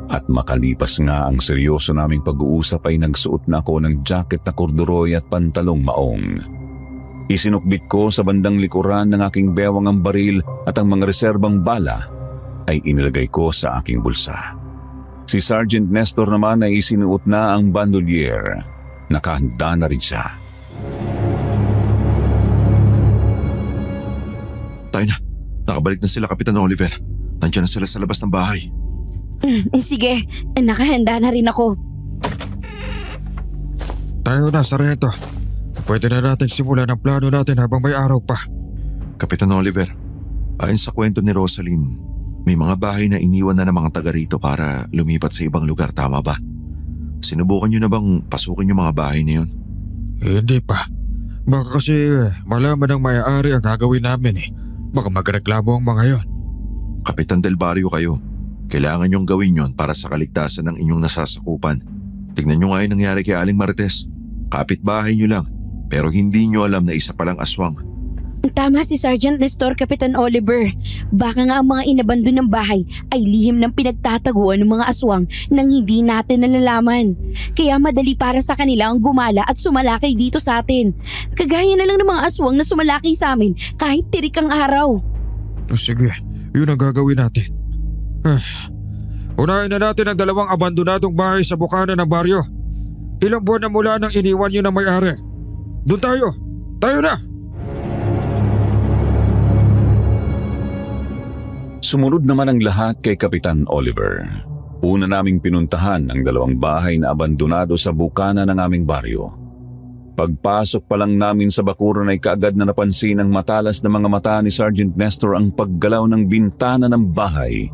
At makalipas nga ang seryoso naming pag-uusap ay nagsuot na ako ng jacket na korduroy at pantalong maong. Isinukbit ko sa bandang likuran ng aking bewang ang baril at ang mga reserbang bala ay inilagay ko sa aking bulsa. Si Sergeant Nestor naman ay isinuot na ang bandolier. Nakahanda na rin siya. Tayo na. Nakabalik na sila, Kapitan Oliver. Nandiyan na sila sa labas ng bahay. Sige, nakahanda na rin ako. Tayo na, Sargento. Pwede na natin simulan ang plano natin habang may araw pa. Kapitan Oliver, ayon sa kwento ni Rosaline, may mga bahay na iniwan na ng mga taga rito para lumipat sa ibang lugar, tama ba? Sinubukan nyo na bang pasukin yung mga bahay na yun? Hindi pa. Baka kasi malaman ng may-ari ang gagawin namin eh. Baka magreklamo ang mga yon. Kapitan Del Barrio kayo. Kailangan nyong gawin yon para sa kaligtasan ng inyong nasasakupan. Tignan nyo nga yung nangyari kay Aling Marites. Kapitbahay nyo lang, pero hindi nyo alam na isa palang aswang. Tama si Sergeant Nestor, Kapitan Oliver. Baka nga ang mga inabandon ng bahay ay lihim ng pinagtataguan ng mga aswang nang hindi natin nalalaman. Kaya madali para sa kanila ang gumala at sumalakay dito sa atin. Kagaya na lang ng mga aswang na sumalakay sa amin kahit tirik ang araw. Sige, yun ang gagawin natin. Unahin na natin ang 2 abandonadong bahay sa bukana ng baryo. Ilang buwan na mula nang iniwan yun ng may-ari. Doon tayo! Tayo na! Sumunod naman ang lahat kay Kapitan Oliver. Una naming pinuntahan ang 2 bahay na abandonado sa bukana ng aming baryo. Pagpasok pa lang namin sa bakuran ay kaagad na napansin ng matalas na mga mata ni Sergeant Nestor ang paggalaw ng bintana ng bahay.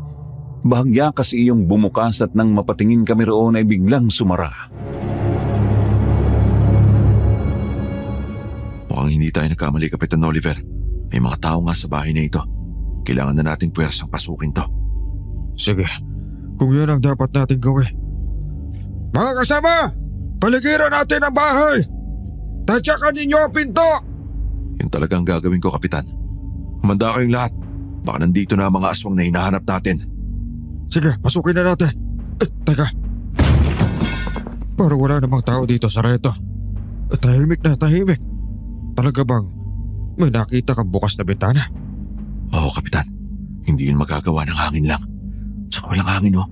Bahagya kasi iyong bumukas at nang mapatingin kami roon ay biglang sumara. Mukhang hindi tayo nagkamali, Kapitan Oliver. May mga tao nga sa bahay na ito. Kailangan na nating puwersang pasukin to. Sige, kung yun ang dapat natin gawin. Mga kasama, paligiran natin ang bahay! Tatyakan ninyo ang pinto! Yun talagang gagawin ko, Kapitan. Humanda kayong lahat. Baka nandito na ang mga aswang na hinahanap natin. Sige, pasukin na natin. Teka. Parang wala namang tao dito sa reto. Tahimik na, tahimik. Talaga bang may nakita kang bukas na bintana? Oo, Kapitan. Hindi yun magagawa ng hangin lang. Saka walang hangin, oh.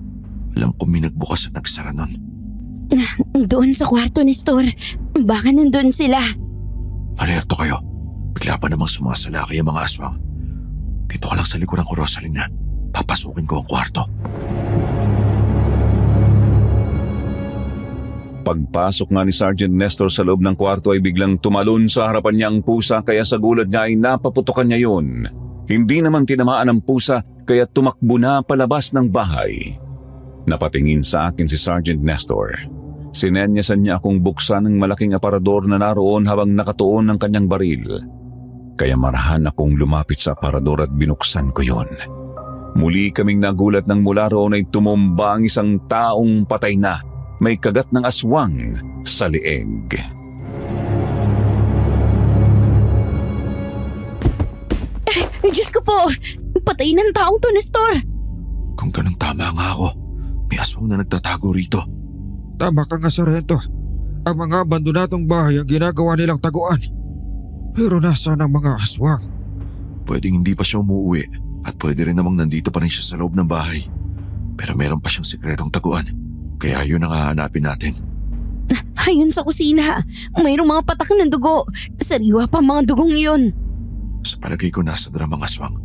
Alam ko may nagbukas at nagsara nun. Doon sa kwarto ni Store. Baka nandun sila. Alerto kayo. Bigla pa namang sumasalakay ang mga aswang. Dito ka lang sa likuran ko, Rosalina. Papasukin ko ang kwarto. Pagpasok nga ni Sergeant Nestor sa loob ng kwarto ay biglang tumalon sa harapan niya ang pusa kaya sa gulat niya ay napaputokan niya yun. Hindi naman tinamaan ang pusa kaya tumakbo na palabas ng bahay. Napatingin sa akin si Sergeant Nestor. Sinenyasan niya akong buksan ng malaking aparador na naroon habang nakatuon ng kanyang baril. Kaya marahan akong lumapit sa aparador at binuksan ko yon. Muli kaming nagulat nang mula roon ay tumumba ang isang taong patay na. May kagat ng aswang sa leeg. Diyos ko po! Patay ng taong to, Nestor! Kung ganun, tama nga ako. May aswang na nagtatago rito. Tama ka nga, Sargento. Ang mga abandonadong bahay ang ginagawa nilang taguan. Pero nasaan ang mga aswang? Pwedeng hindi pa siya umuwi at pwede rin namang nandito pa rin siya sa loob ng bahay. Pero meron pa siyang sikretong taguan. Kaya yun ang hahanapin natin. Ayun sa kusina. Mayroong mga patak ng dugo. Sariwa pa mga dugong yun. Sa palagay ko nasa drum ang aswang.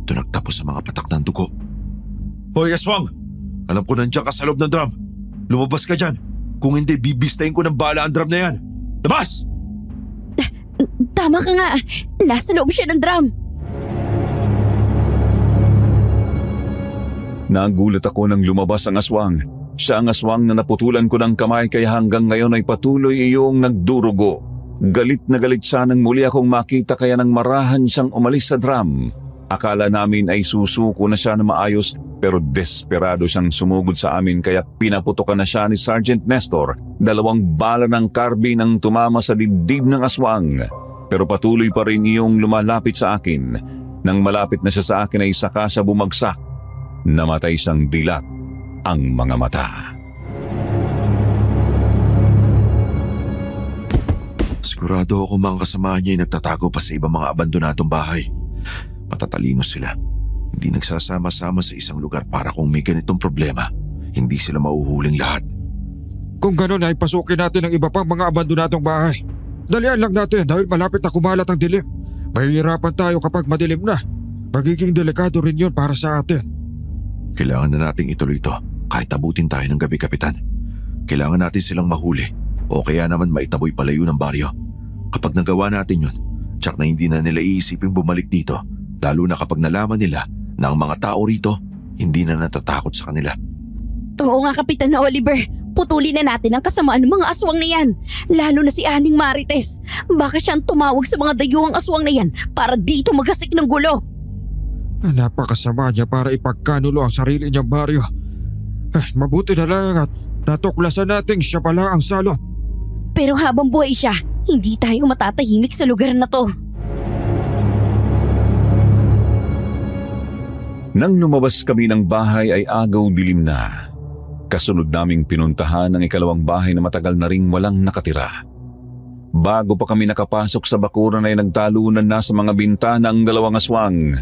Doon nagtapos sa mga patak ng dugo. Hoy, aswang! Alam ko nandiyan ka sa loob ng drum. Lumabas ka dyan. Kung hindi, bibistayin ko ng bala ang drum na yan. Labas! Tama ka nga. Nasa loob siya ng drum. Nagulat ako nang lumabas ang aswang. Siya ang aswang na naputulan ko ng kamay kaya hanggang ngayon ay patuloy iyong nagdurugo. Galit na galit siya nang muli akong makita kaya nang marahan siyang umalis sa drum. Akala namin ay susuko na siya na maayos pero desperado siyang sumugod sa amin kaya pinaputokan na siya ni Sergeant Nestor. 2 bala ng carbine ang tumama sa dibdib ng aswang. Pero patuloy pa rin iyong lumalapit sa akin. Nang malapit na siya sa akin ay saka siya bumagsak. Namatay siyang dilat ang mga mata. Sigurado ako mga kasama niya ay nagtatago pa sa ibang mga abandonadong bahay. Matatalino sila. Hindi nagsasama-sama sa isang lugar para kung may ganitong problema, hindi sila mauhuling lahat. Kung gano'n ay pasukin natin ang iba pang mga abandonadong bahay. Dalian lang natin dahil malapit na kumalat ang dilim. Mahihirapan tayo kapag madilim na. Magiging delikado rin yun para sa atin. Kailangan na nating ituloy ito kahit abutin tayo ng gabi, Kapitan. Kailangan natin silang mahuli o kaya naman maitaboy palayo ng baryo. Kapag nagawa natin yun, tsak na hindi na nila iisipin bumalik dito, lalo na kapag nalaman nila na ang mga tao rito hindi na natatakot sa kanila. Oo nga, Kapitan na Oliver. Putulin na natin ang kasamaan ng mga aswang na yan. Lalo na si Aning Marites. Baka siyang tumawag sa mga dayuhang aswang na yan para dito maghasik ng gulo. Napakasama niya para ipagkanulo ang sarili niyang baryo. Mabuti na lang at natuklasan natin siya pala ang salot. Pero habang buhay siya, hindi tayo matatahimik sa lugar na to. Nang lumabas kami ng bahay ay agaw dilim na. Kasunod naming pinuntahan ang 2 bahay na matagal na ring walang nakatira. Bago pa kami nakapasok sa bakuran ay nagtalunan na sa mga bintana ang 2 aswang.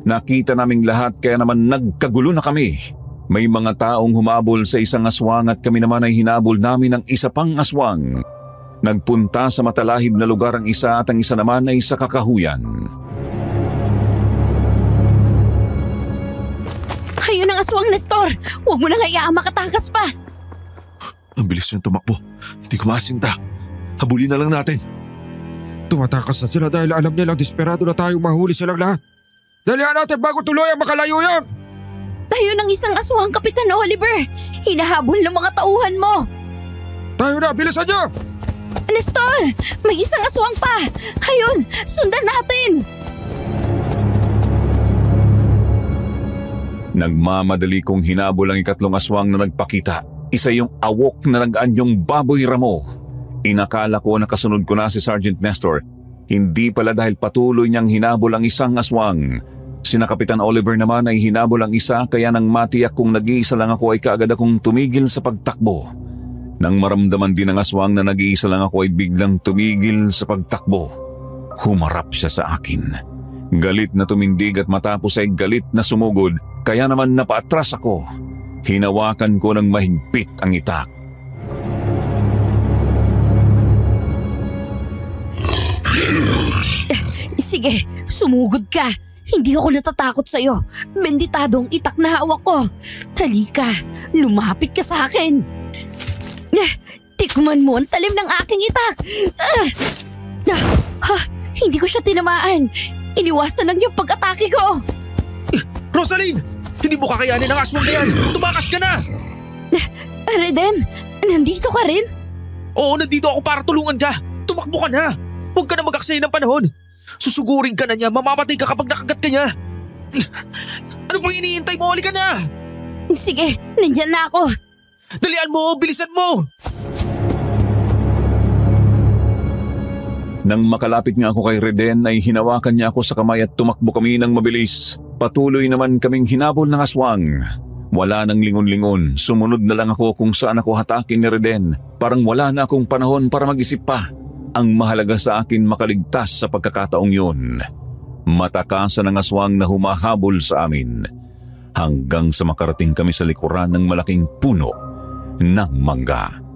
Nakita naming lahat kaya naman nagkagulo na kami. May mga taong humabol sa isang aswang at kami naman ay hinabol namin ng isa pang aswang. Nagpunta sa matalahib na lugar ang isa at ang isa naman ay sa kakahuyan. ng aswang, Nestor. Huwag mo nang hayaang makatakas pa. Ang bilis niyang tumakbo. Hindi ko masinta. Habulin na lang natin. Tumatakas na sila dahil alam nilang desperado na tayong mahuli silang lahat. Dalihan natin bago tuluyang makalayo yan! Tayo ng isang aswang, Kapitan Oliver. Hinahabol ng mga tauhan mo. Tayo na, bilisan niyo! Nestor, may isang aswang pa. Ayun, sundan natin. Nagmamadali kong hinabol ang ikatlong aswang na nagpakita. Isa yung awok na nag-anyong baboy ramo. Inakala ko na kasunod ko na si Sergeant Nestor. Hindi pala dahil patuloy niyang hinabol ang isang aswang. Sina Kapitan Oliver naman ay hinabol ang isa kaya nang matiyak kong nag-iisa lang ako ay kaagad akong tumigil sa pagtakbo. Nang maramdaman din ng aswang na nag-iisa lang ako ay biglang tumigil sa pagtakbo. Humarap siya sa akin. Galit na tumindig at matapos ay galit na sumugod kaya naman napaatras ako. Hinawakan ko ng mahigpit ang itak. Sige, sumugod ka. Hindi ako natatakot sa'yo. Benditadong itak na hawak ko. Halika, lumapit ka sa akin. Tikman mo ang talim ng aking itak. Hindi ko siya tinamaan. Iniwasan lang yung pag-atake ko. Rosaline! Hindi mo kakayanin ang aswang na yan! Tumakas ka na! Reden, nandito ka rin? Oo, nandito ako para tulungan ka! Tumakbo ka na! Huwag ka na mag-aksaya ng panahon! Susugurin ka na niya, mamamatay ka kapag nakagat ka niya! Ano pang iniintay mo? Halika na! Sige, nandyan na ako. Dalian mo! Bilisan mo! Nang makalapit nga ako kay Reden ay hinawakan niya ako sa kamay at tumakbo kami ng mabilis. Patuloy naman kaming hinabol ng aswang. Wala nang lingon-lingon, sumunod na lang ako kung saan ako hatakin ni Reden. Parang wala na akong panahon para mag-isip pa. Ang mahalaga sa akin makaligtas sa pagkakataong yun. Matakasan ng aswang na humahabol sa amin. Hanggang sa makarating kami sa likuran ng malaking puno ng mangga.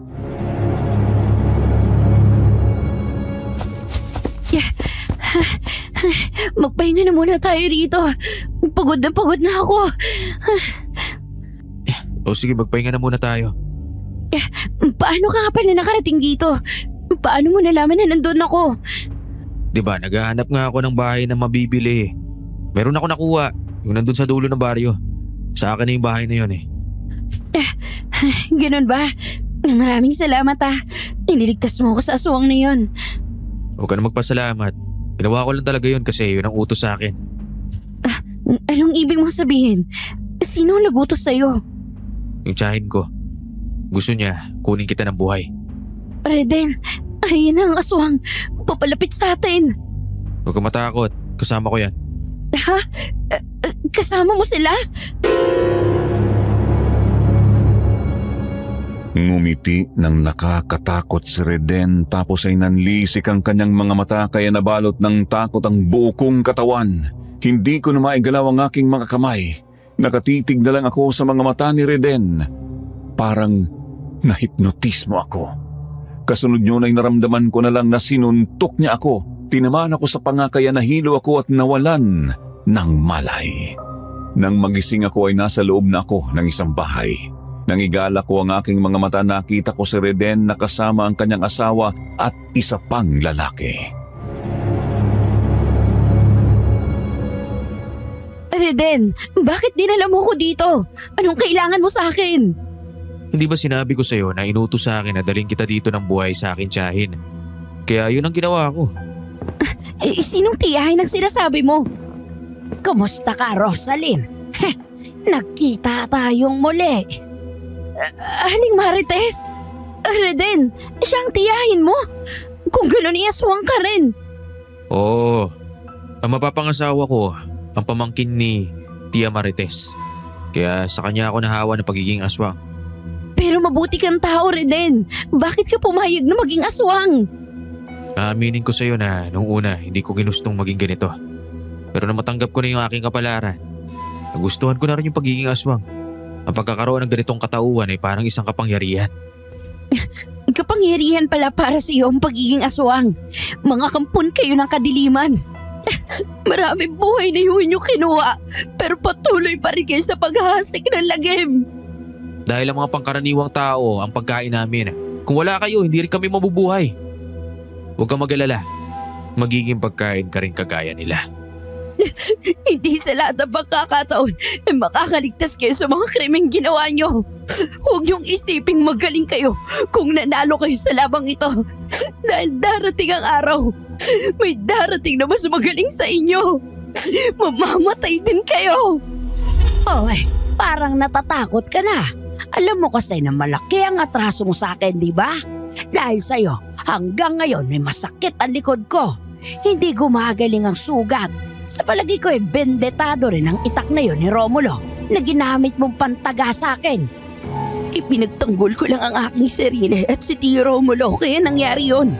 Magpahinga na muna tayo rito. Pagod na ako. O sige, magpahinga na muna tayo. Paano ka nga pala nakarating dito? Paano mo nalaman na nandun ako? Diba, naghahanap nga ako ng bahay na mabibili. Meron ako nakuha, yung nandun sa dulo ng baryo. Sa akin na yung bahay na yun eh. Ganun ba? Maraming salamat Iniligtas mo ako sa aswang na yun. Huwag ka na magpasalamat. Ginawa ko lang talaga yun kasi yun ang utos sa akin. Anong ibig mong sabihin? Sino ang nagutos sa'yo? Yung tiyahin ko. Gusto niya kunin kita ng buhay. Reden, ayun na ang aswang. Papalapit sa atin. Huwag ka matakot. Kasama ko yan. Ha? Kasama mo sila? Ngumiti ng nakakatakot si Reden tapos ay nanlisik ang kanyang mga mata kaya nabalot ng takot ang buo kong katawan. Hindi ko na maigalaw ang aking mga kamay. Nakatitig na lang ako sa mga mata ni Reden. Parang nahipnotismo ako. Kasunod yun ay naramdaman ko na lang na sinuntok niya ako. Tinamaan ako sa panga kaya nahilo ako at nawalan ng malay. Nang magising ako ay nasa loob na ako ng isang bahay. Nangigala ko ang aking mga mata, nakita ko si Reden na kasama ang kanyang asawa at isa pang lalaki. Reden, bakit dinala mo ko dito? Anong kailangan mo sa akin? Hindi ba sinabi ko sa'yo na inutos sa akin na daling kita dito ng buhay sa akin tiyahin? Kaya yun ang ginawa ko. Sinong tiyahin ang sinasabi mo? Kamusta ka, Rosaline? Nagkita tayong muli. Aling Marites? Reden, siyang tiyahin mo? Kung gano'n iaswang ka rin. Oo. Ang mapapangasawa ko, ang pamangkin ni Tia Marites. Kaya sa kanya ako nahawa ng pagiging aswang. Pero mabuti kang tao, Reden. Bakit ka pumayag na maging aswang? Aaminin ko sa'yo na nung una hindi ko ginustong maging ganito. Pero na matanggap ko na yung aking kapalaran, nagustuhan ko na rin yung pagiging aswang. Ang pagkakaroon ng ganitong katauhan ay parang isang kapangyarihan. Kapangyarihan pala para sa iyo ang pagiging aswang. Mga kampon kayo ng kadiliman. Maraming buhay na yung inyong kinuha, pero patuloy pa rin kayo sa paghahasik ng lagim. Dahil ang mga pangkaraniwang tao ang pagkain namin. Kung wala kayo, hindi rin kami mabubuhay. Huwag kang mag-alala. Magiging pagkain ka rin kagaya nila. Hindi sa lahat ng pagkakataon ay makakaligtas kayo sa mga krimeng ginawa nyo. Huwag niyong isiping magaling kayo kung nanalo kayo sa labang ito. Dahil darating ang araw, may darating na mas magaling sa inyo. Mamamatay din kayo. Oy, parang natatakot ka na. Alam mo kasi na malaki ang atraso mo sa akin, di ba? Dahil sa'yo, hanggang ngayon may masakit ang likod ko. Hindi gumagaling ang sugat. Sa palagi ko bendetado rin ang itak na yon ni Romulo na ginamit mong pantaga sa akin. Ipinagtanggol ko lang ang aking sarili at si Tio Romulo kaya nangyari yon.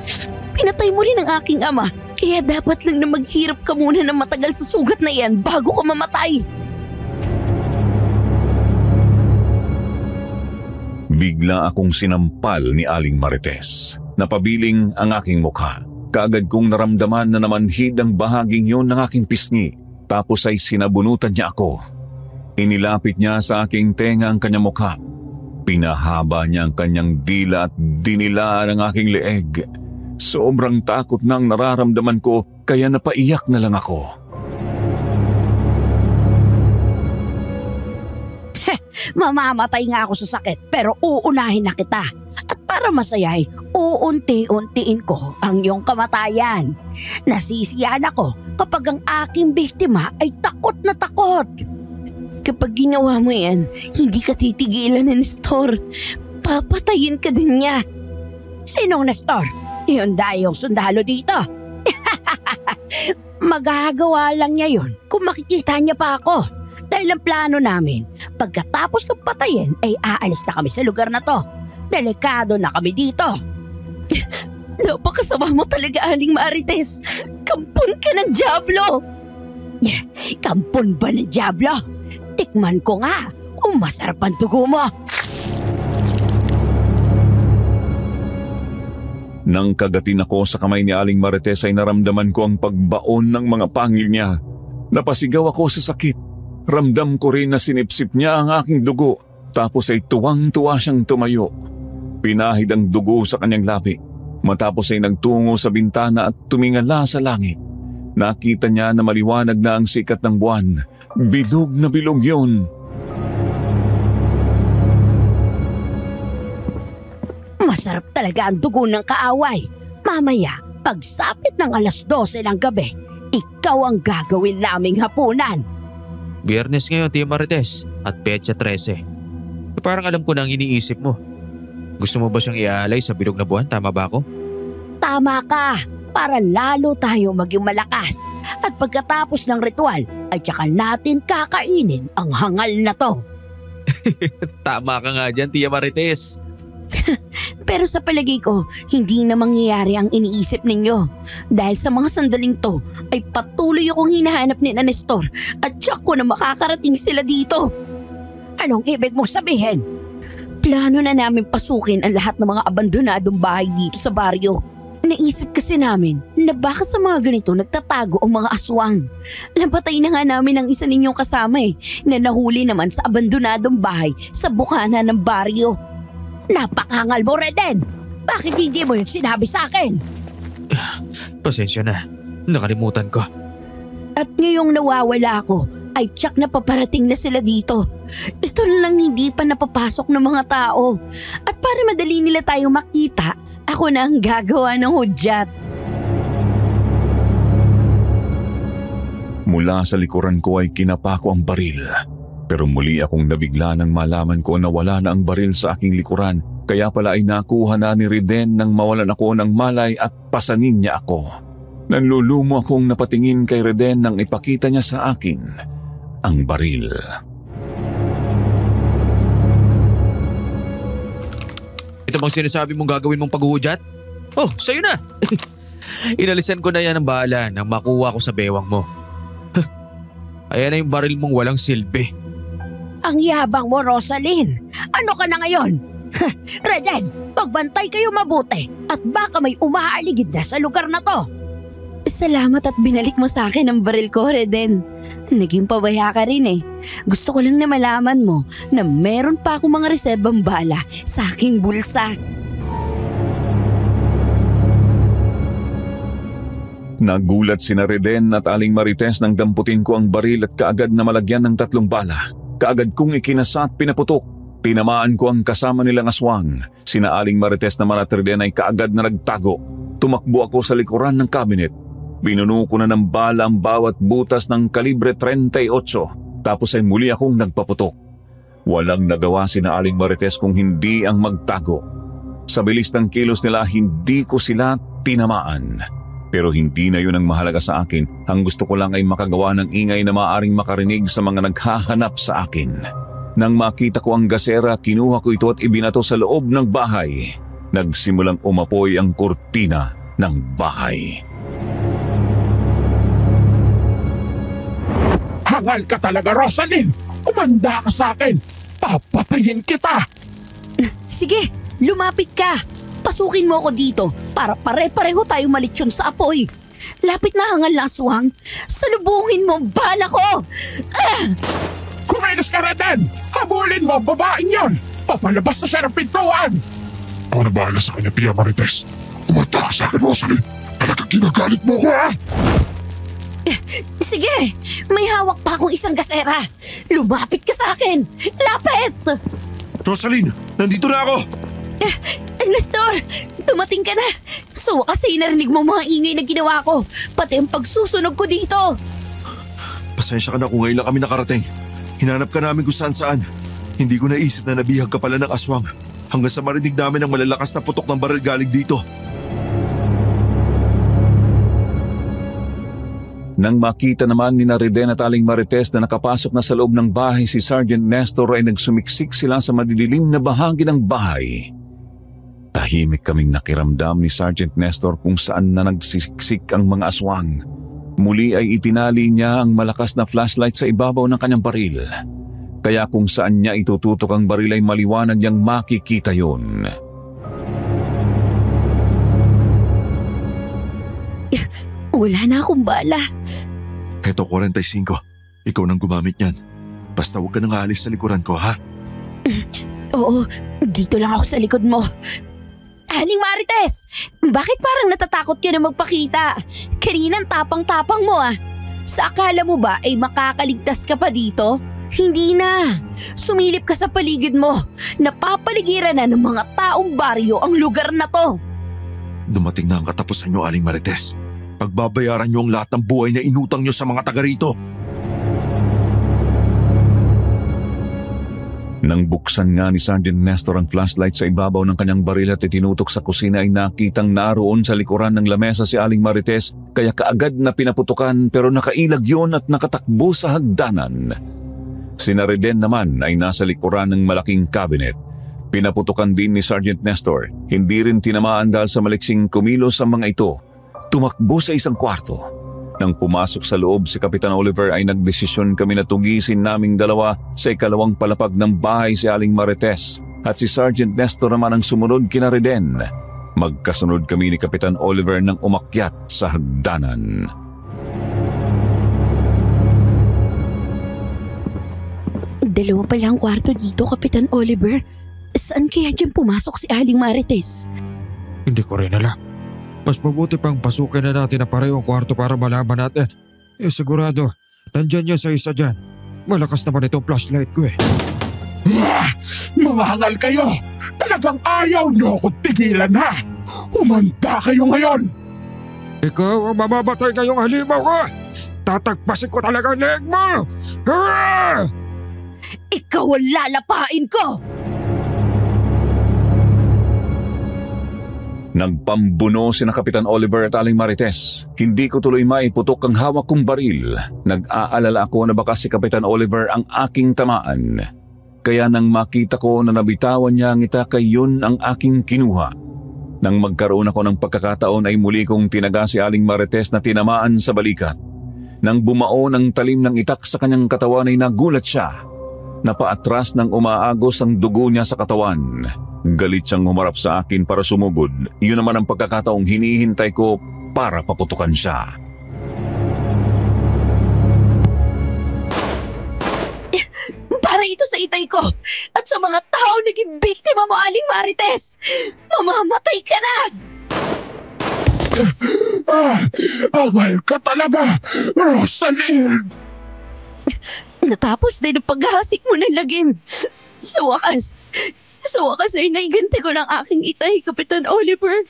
Pinatay mo rin ang aking ama kaya dapat lang na maghirap ka muna ng matagal sa sugat na yan bago ka mamatay. Bigla akong sinampal ni Aling Marites. Napabiling ang aking mukha. Kaagad kong naramdaman na namanhid ang bahaging yon ng aking pisngi. Tapos ay sinabunutan niya ako. Inilapit niya sa aking tenga ang kanyang mukha. Pinahaba niya ang kanyang dila at dinilaan ang aking leeg. Sobrang takot nang nararamdaman ko kaya napaiyak na lang ako. Mamamatay nga ako sa sakit pero uunahin na kita. At para masaya ay uunti-untiin ko ang iyong kamatayan. Nasisiyahan ako kapag ang aking biktima ay takot na takot. Kapag ginawa mo yan, hindi ka titigilan ni Nestor. Papatayin ka din niya. Sinong Nestor? Yun dahil yung sundalo dito. Magagawa lang niya yun kung makikita niya pa ako. Dahil ang plano namin, pagkatapos kong patayin ay aalis na kami sa lugar na to. Delikado na kami dito. Napakasama mo talaga, Aling Marites. Kampon ka ng Diablo. Kampon ba ng Diablo? Tikman ko nga kung masarap ang dugo mo. Nang kagatin ako sa kamay ni Aling Marites ay naramdaman ko ang pagbaon ng mga pangil niya. Napasigaw ako sa sakit. Ramdam ko rin na sinipsip niya ang aking dugo. Tapos ay tuwang-tuwa siyang tumayo. Pinahid ang dugo sa kanyang labi. Matapos ay nagtungo sa bintana at tumingala sa langit. Nakita niya na maliwanag na ang sikat ng buwan. Bilog na bilog yun. Masarap talaga ang dugo ng kaaway. Mamaya, pagsapit ng 12:00 ng gabi, ikaw ang gagawin naming hapunan. Biyernes ngayon, Tia Marites, at petsa 13. Parang alam ko na ang iniisip mo. Gusto mo ba siyang iaalay sa bilog na buwan? Tama ba ako? Tama ka, para lalo tayo maging malakas. At pagkatapos ng ritual, ay tsaka natin kakainin ang hangal na to. Tama ka nga dyan, Tia Marites. Pero sa palagay ko, hindi na mangyayari ang iniisip ninyo. Dahil sa mga sandaling to, ay patuloy akong hinahanap ni Nestor at tiyak ko na makakarating sila dito. Anong ibig mo sabihin? Plano na namin pasukin ang lahat ng mga abandonadong bahay dito sa baryo. Naisip kasi namin na baka sa mga ganito nagtatago ang mga aswang. Napatay na nga namin ang isa ninyong kasama na nahuli naman sa abandonadong bahay sa bukana ng baryo. Napakangal mo, Reden! Bakit hindi mo yung sinabi sa akin? Pasensya na. Nakalimutan ko. At ngayong nawawala ako, ay tiyak na paparating na sila dito. Ito na lang hindi pa napapasok ng mga tao. At para madali nila tayo makita, ako na ang gagawa ng hudyat. Mula sa likuran ko ay kinapa ko ang baril. Pero muli akong nabigla nang malaman ko na wala na ang baril sa aking likuran. Kaya pala ay nakuha na ni Reden nang mawalan ako ng malay at pasanin niya ako. Nanlulumo akong napatingin kay Reden nang ipakita niya sa akin ang baril. Ito bang sinasabi mong gagawin mong paghuhudyat? Oh, sa'yo na! Inalisan ko na yan ng bahala nang makuha ko sa bewang mo. Ayan na yung baril mong walang silbi. Ang yabang mo, Rosaline. Ano ka na ngayon? Reden, magbantay kayo mabuti at baka may umaaligid na sa lugar na to. Salamat at binalik mo sa akin ang baril ko, Reden. Naging pabaya ka rin eh. Gusto ko lang na malaman mo na meron pa akong mga reserbang bala sa aking bulsa. Nagulat sina Reden at Aling Marites nang damputin ko ang baril at kaagad na malagyan ng 3 bala. Kaagad kong ikinasa at pinaputok. Tinamaan ko ang kasama nilang aswang. Sina Aling Marites naman at Reden ay kaagad na nagtago. Tumakbo ako sa likuran ng cabinet. Binuno ko na ng bala ang bawat butas ng kalibre 38. Tapos ay muli akong nagpaputok. Walang nagawa sina Aling Marites kung hindi ang magtago. Sa bilis ng kilos nila, hindi ko sila tinamaan. Pero hindi na yun ang mahalaga sa akin. Ang gusto ko lang ay makagawa ng ingay na maaaring makarinig sa mga naghahanap sa akin. Nang makita ko ang gasera, kinuha ko ito at ibinato sa loob ng bahay. Nagsimulang umapoy ang kurtina ng bahay. Hangal ka talaga, Rosaline! Umanda ka sa akin! Papatayin kita! Sige, lumapit ka. Pasukin mo ako dito para pare-pareho tayo malitsyon sa apoy. Lapit na hangal na aswang. Salubungin mo bala ko! Kumilos ka, Reden! Habulin mo ang babaeng yon! Papalabas na siya ng pintuan! Ako na bahala sa kanya, Pia Marites. Umanda ka sa akin, Rosaline! Talagang ginagalit mo ko, ha? Sige, may hawak pa akong isang gasera. Lumapit ka sa akin. Lapit! Rosaline, nandito na ako! Nestor, dumating ka na. So kasi narinig mo mga ingay na ginawa ko. Pati ang pagsusunog ko dito. Pasensya ka na kung ngayon lang kami nakarating. Hinanap ka namin kung saan-saan. Hindi ko naisip na nabihag ka pala ng aswang. Hanggang sa marinig namin ang malalakas na putok ng baril galing dito. Nang makita naman ni Reden at Aling Marites na nakapasok na sa loob ng bahay si Sergeant Nestor ay nagsumiksik sila sa madidilim na bahagi ng bahay. Tahimik kaming nakiramdam ni Sergeant Nestor kung saan na nagsisiksik ang mga aswang. Muli ay itinali niya ang malakas na flashlight sa ibabaw ng kanyang baril. Kaya kung saan niya itututok ang baril ay maliwanag niyang makikita yun. Wala na akong bala. Eto 45. Ikaw nang gumamit niyan. Basta huwag ka nang aalis sa likuran ko, ha? Oo, dito lang ako sa likod mo. Aling Marites, bakit parang natatakot ka na magpakita? Kaninang tapang-tapang mo ah. Sa akala mo ba ay makakaligtas ka pa dito? Hindi na. Sumilip ka sa paligid mo. Napapaligiran na ng mga taong baryo ang lugar na to. Dumating na ang katapusan niyo, Aling Marites. Pagbabayaran niyo ang lahat ng buhay na inutang niyo sa mga taga rito. Nang buksan nga ni Sergeant Nestor ang flashlight sa ibabaw ng kanyang baril at itinutok sa kusina ay nakitang naroon sa likuran ng lamesa si Aling Marites kaya kaagad na pinaputukan pero nakailag yun at nakatakbo sa hagdanan. Sina Reden naman ay nasa likuran ng malaking cabinet. Pinaputukan din ni Sergeant Nestor. Hindi rin tinamaan dahil sa maliksing kumilos ang mga ito. Tumakbo sa isang kwarto. Nang pumasok sa loob si Kapitan Oliver ay nagdesisyon kami na tugisin naming dalawa sa ikalawang palapag ng bahay si Aling Marites at si Sergeant Nestor naman ang sumunod kina Reden. Magkasunod kami ni Kapitan Oliver nang umakyat sa hagdanan. Dalawa pala ang kwarto dito, Kapitan Oliver. Saan kaya dyan pumasok si Aling Marites? Hindi ko rin alam. Mas mabuti pang pasukin na natin na parehong kwarto para malaman natin. Sigurado, nandyan yan sa isa dyan. Malakas naman itong flashlight ko eh. Mga hangal kayo! Talagang ayaw niyo akong tigilan, ha? Umanda kayo ngayon! Ikaw ang mamamatay ngayong halimaw ko! Tatagpasin ko talaga ang leeg mo! Ikaw ang lalapain ko! Nagpambuno sina Kapitan Oliver at Aling Marites. Hindi ko tuloy maiputok ang hawak kong baril. Nag-aalala ako na baka si Kapitan Oliver ang aking tamaan. Kaya nang makita ko na nabitawan niya ang itaka, yun ang aking kinuha. Nang magkaroon ako ng pagkakataon ay muli kong tinaga si Aling Marites na tinamaan sa balikat. Nang bumao ng talim ng itak sa kanyang katawan ay nagulat siya. Napaatras nang umaagos ang dugo niya sa katawan. Galit siyang humarap sa akin para sumugod. Iyon naman ang pagkakataong hinihintay ko para paputukan siya. Para ito sa itay ko at sa mga tao naging biktima mo, Aling Marites! Mamamatay ka na! Agal ka talaga, Rosalie! Natapos din ang paghahasik mo ng lagim. Sa wakas ay naiganti ko ng aking itay, Kapitan Oliver.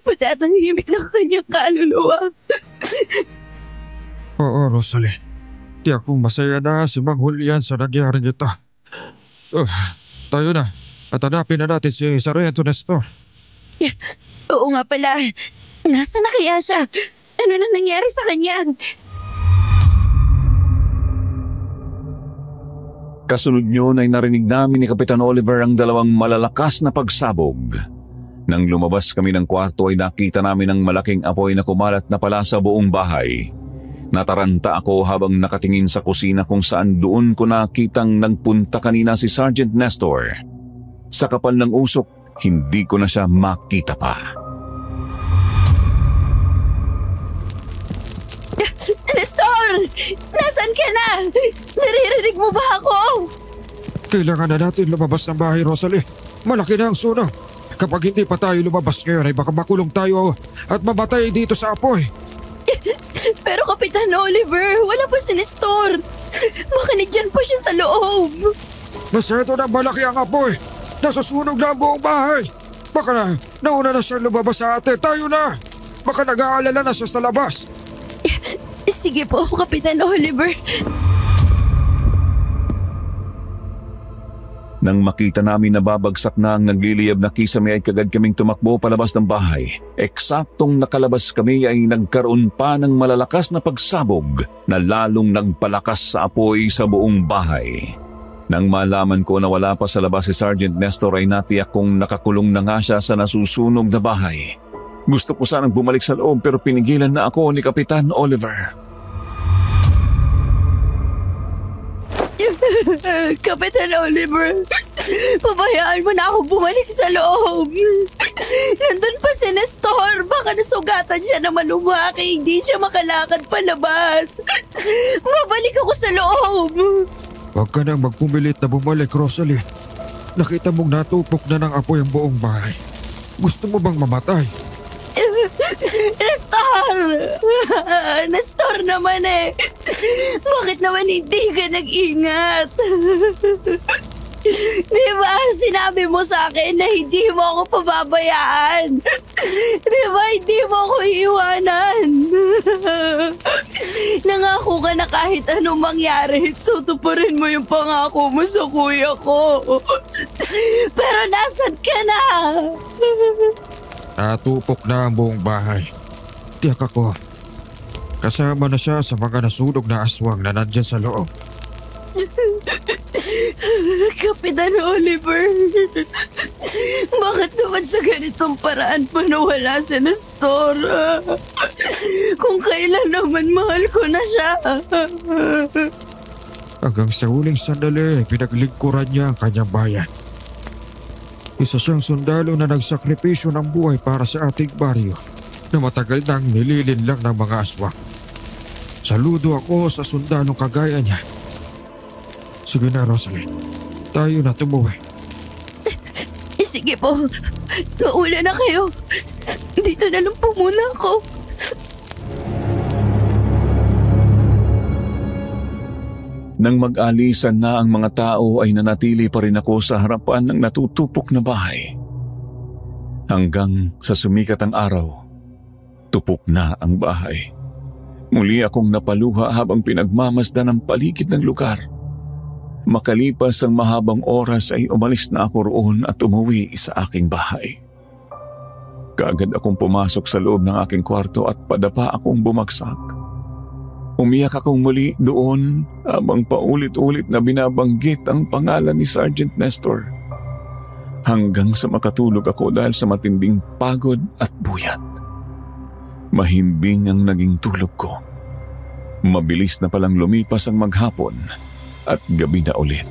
Patatangimik ng kanyang kaluluwa. Oo, Rosalie. Di akong masaya na si Mang Julian sa nangyaring ito. Tayo na. At hanapin na natin si Sargento Nestor. Oo nga pala. Nasaan na kaya siya? Ano na nangyari sa kanya? Kasunod yun ay narinig namin ni Kapitan Oliver ang dalawang malalakas na pagsabog. Nang lumabas kami ng kwarto ay nakita namin ang malaking apoy na kumalat na pala sa buong bahay. Nataranta ako habang nakatingin sa kusina kung saan doon ko nakitang nagpunta kanina si Sergeant Nestor. Sa kapal ng usok, hindi ko na siya makita pa. Nestor! Nasaan ka na? Naririnig mo ba ako? Kailangan na natin lumabas ng bahay, Rosalie. Malaki na ang sunog. Kapag hindi pa tayo lumabas ngayon ay baka makulong tayo at mamatay dito sa apoy. Pero Kapitan Oliver, wala pa si Nestor. Baka nandyan pa siya sa loob. Masyado na malaki ang apoy. Nasusunog na ang buong bahay. Baka nauna na siya lumabas sa atin. Tayo na. Baka nag-aalala na siya sa labas. Sige po, Kapitan Oliver. Nang makita namin na babagsak na ang nagliliyab na kisame ay kagad kaming tumakbo palabas ng bahay. Eksaktong nakalabas kami ay nagkaroon pa ng malalakas na pagsabog na lalong nagpalakas sa apoy sa buong bahay. Nang malaman ko na wala pa sa labas si Sergeant Nestor ay natiyak kong nakakulong na nga siya sa nasusunog na bahay. Gusto ko sanang bumalik sa loob pero pinigilan na ako ni Kapitan Oliver. Kapitan Oliver, pabayaan mo na ako bumalik sa loob. Nandun pa si Nestor. Baka nasugatan siya na malumaki. Hindi siya makalakad palabas. Mabalik ako sa loob. Huwag ka nang magpumilit na bumalik, Rosalie. Nakita mong natupok na ng apoy ang buong bahay. Gusto mo bang mamatay? Nestor! Nestor naman eh. Bakit naman hindi ka nag-ingat? Di ba sinabi mo sa akin na hindi mo ako pababayaan? Di ba hindi mo ako iiwanan? Nangako ka na kahit anong mangyari, tutuparin mo yung pangako mo sa kuya ko. Pero nasan ka na? Natupok na ang buong bahay. Tiyak ako. Kasama na siya sa mga nasunog na aswang na nandyan sa loob. Kapitan Oliver, bakit naman sa ganitong paraan pa nawala si Nestor? Kung kailan naman mahal ko na siya. Hanggang sa huling sandali, pinaglingkuran niya ang kanyang bayan. Isa siyang sundalo na nagsakripisyo ng buhay para sa ating baryo na matagal nang nililin lang ng mga aswang. Saludo ako sa sundalong kagaya niya. Sige na, Rosalie. Tayo na tumuwi. Sige po. Naula na kayo. Dito na lang po muna ako. Nang mag-alisan na ang mga tao ay nanatili pa rin ako sa harapan ng natutupok na bahay. Hanggang sa sumikat ang araw, tupok na ang bahay. Muli akong napaluha habang pinagmamasdan ang paligid ng lugar. Makalipas ang mahabang oras ay umalis na ako roon at umuwi sa aking bahay. Kaagad akong pumasok sa loob ng aking kwarto at padapa akong bumagsak. Umiyak akong muli doon habang paulit-ulit na binabanggit ang pangalan ni Sergeant Nestor. Hanggang sa makatulog ako dahil sa matinding pagod at buyat. Mahimbing ang naging tulog ko. Mabilis na palang lumipas ang maghapon at gabi na ulit.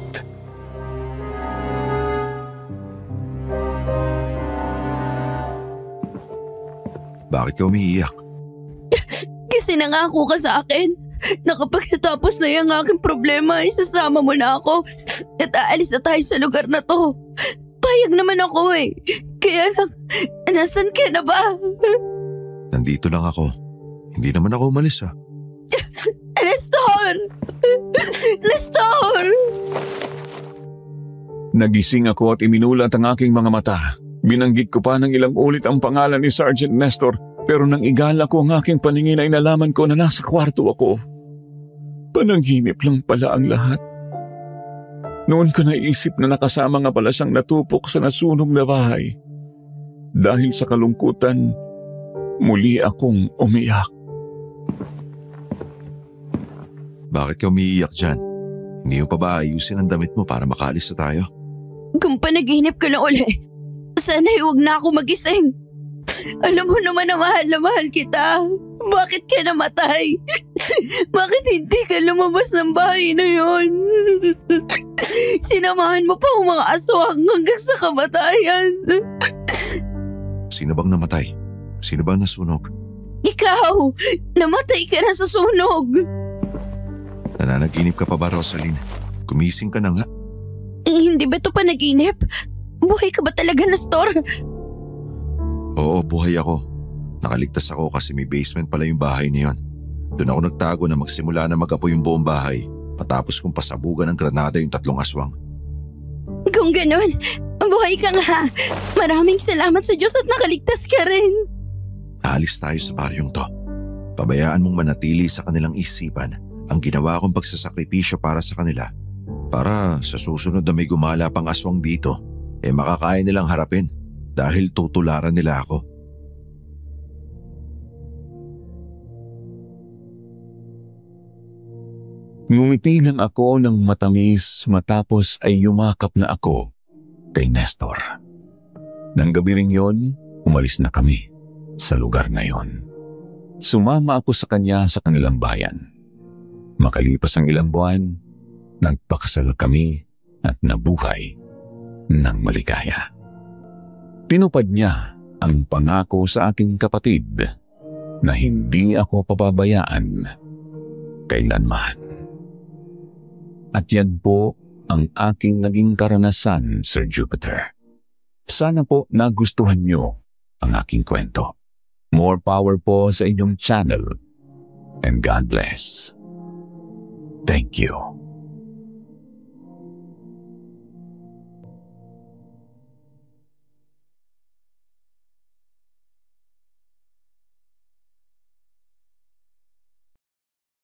Bakit ka umiiyak? Kasi nangako ka sa akin na kapag natapos na yung aking problema, isasama mo na ako at aalis na tayo sa lugar na to. Payag naman ako eh. Kaya lang, nasan ka na ba? Nandito lang ako. Hindi naman ako umalis ah. Nestor! Nestor! Nagising ako at iminulat ang aking mga mata. Binanggit ko pa ng ilang ulit ang pangalan ni Sergeant Nestor, pero nang igala ko ang aking paningin ay nalaman ko na nasa kwarto ako. Panaginip lang pala ang lahat. Noon ko naisip na nakasama nga pala siyang natupok sa nasunog na bahay. Dahil sa kalungkutan, muli akong umiyak. Bakit ka umiiyak dyan? Hindi mo pa ba ayusin ang damit mo para makaalis na tayo? Kung panaginip ka na uli, sana'y huwag na ako magising. Alam mo naman na mahal kita. Bakit ka namatay? Bakit hindi ka lumabas ng bahay na yun? Sinamahan mo pa ang mga aswang hanggang sa kamatayan. Sino bang namatay? Sino bang nasunog? Ikaw! Namatay ka na sa sunog! Nananaginip ka pa ba, Rosaline? Gumising ka na nga. Hindi ba ito panaginip? Buhay ka ba talaga, Nestor? Oo, buhay ako. Nakaligtas ako kasi may basement pala yung bahay na yun. Doon ako nagtago na magsimula na mag-apoy yung buong bahay matapos kong pasabugan ng granada yung 3 aswang. Kung ganun, buhay ka nga. Maraming salamat sa Diyos at nakaligtas ka rin. Aalis tayo sa baryong to. Pabayaan mong manatili sa kanilang isipan ang ginawa kong pagsasakripisyo para sa kanila. Para sa susunod na may gumala pang aswang dito, makakaya nilang harapin dahil tutularan nila ako. Ngumiti lang ako ng matamis matapos ay yumakap na ako kay Nestor. Nang gabi ring yon, umalis na kami sa lugar na yon. Sumama ako sa kanya sa kanilang bayan. Makalipas ang ilang buwan, nagpakasal kami at nabuhay ng maligaya. Tinupad niya ang pangako sa aking kapatid na hindi ako pababayaan kailanman. At yan po ang aking naging karanasan, Sir Jupiter. Sana po nagustuhan niyo ang aking kwento. More power po sa inyong channel. And God bless. Thank you.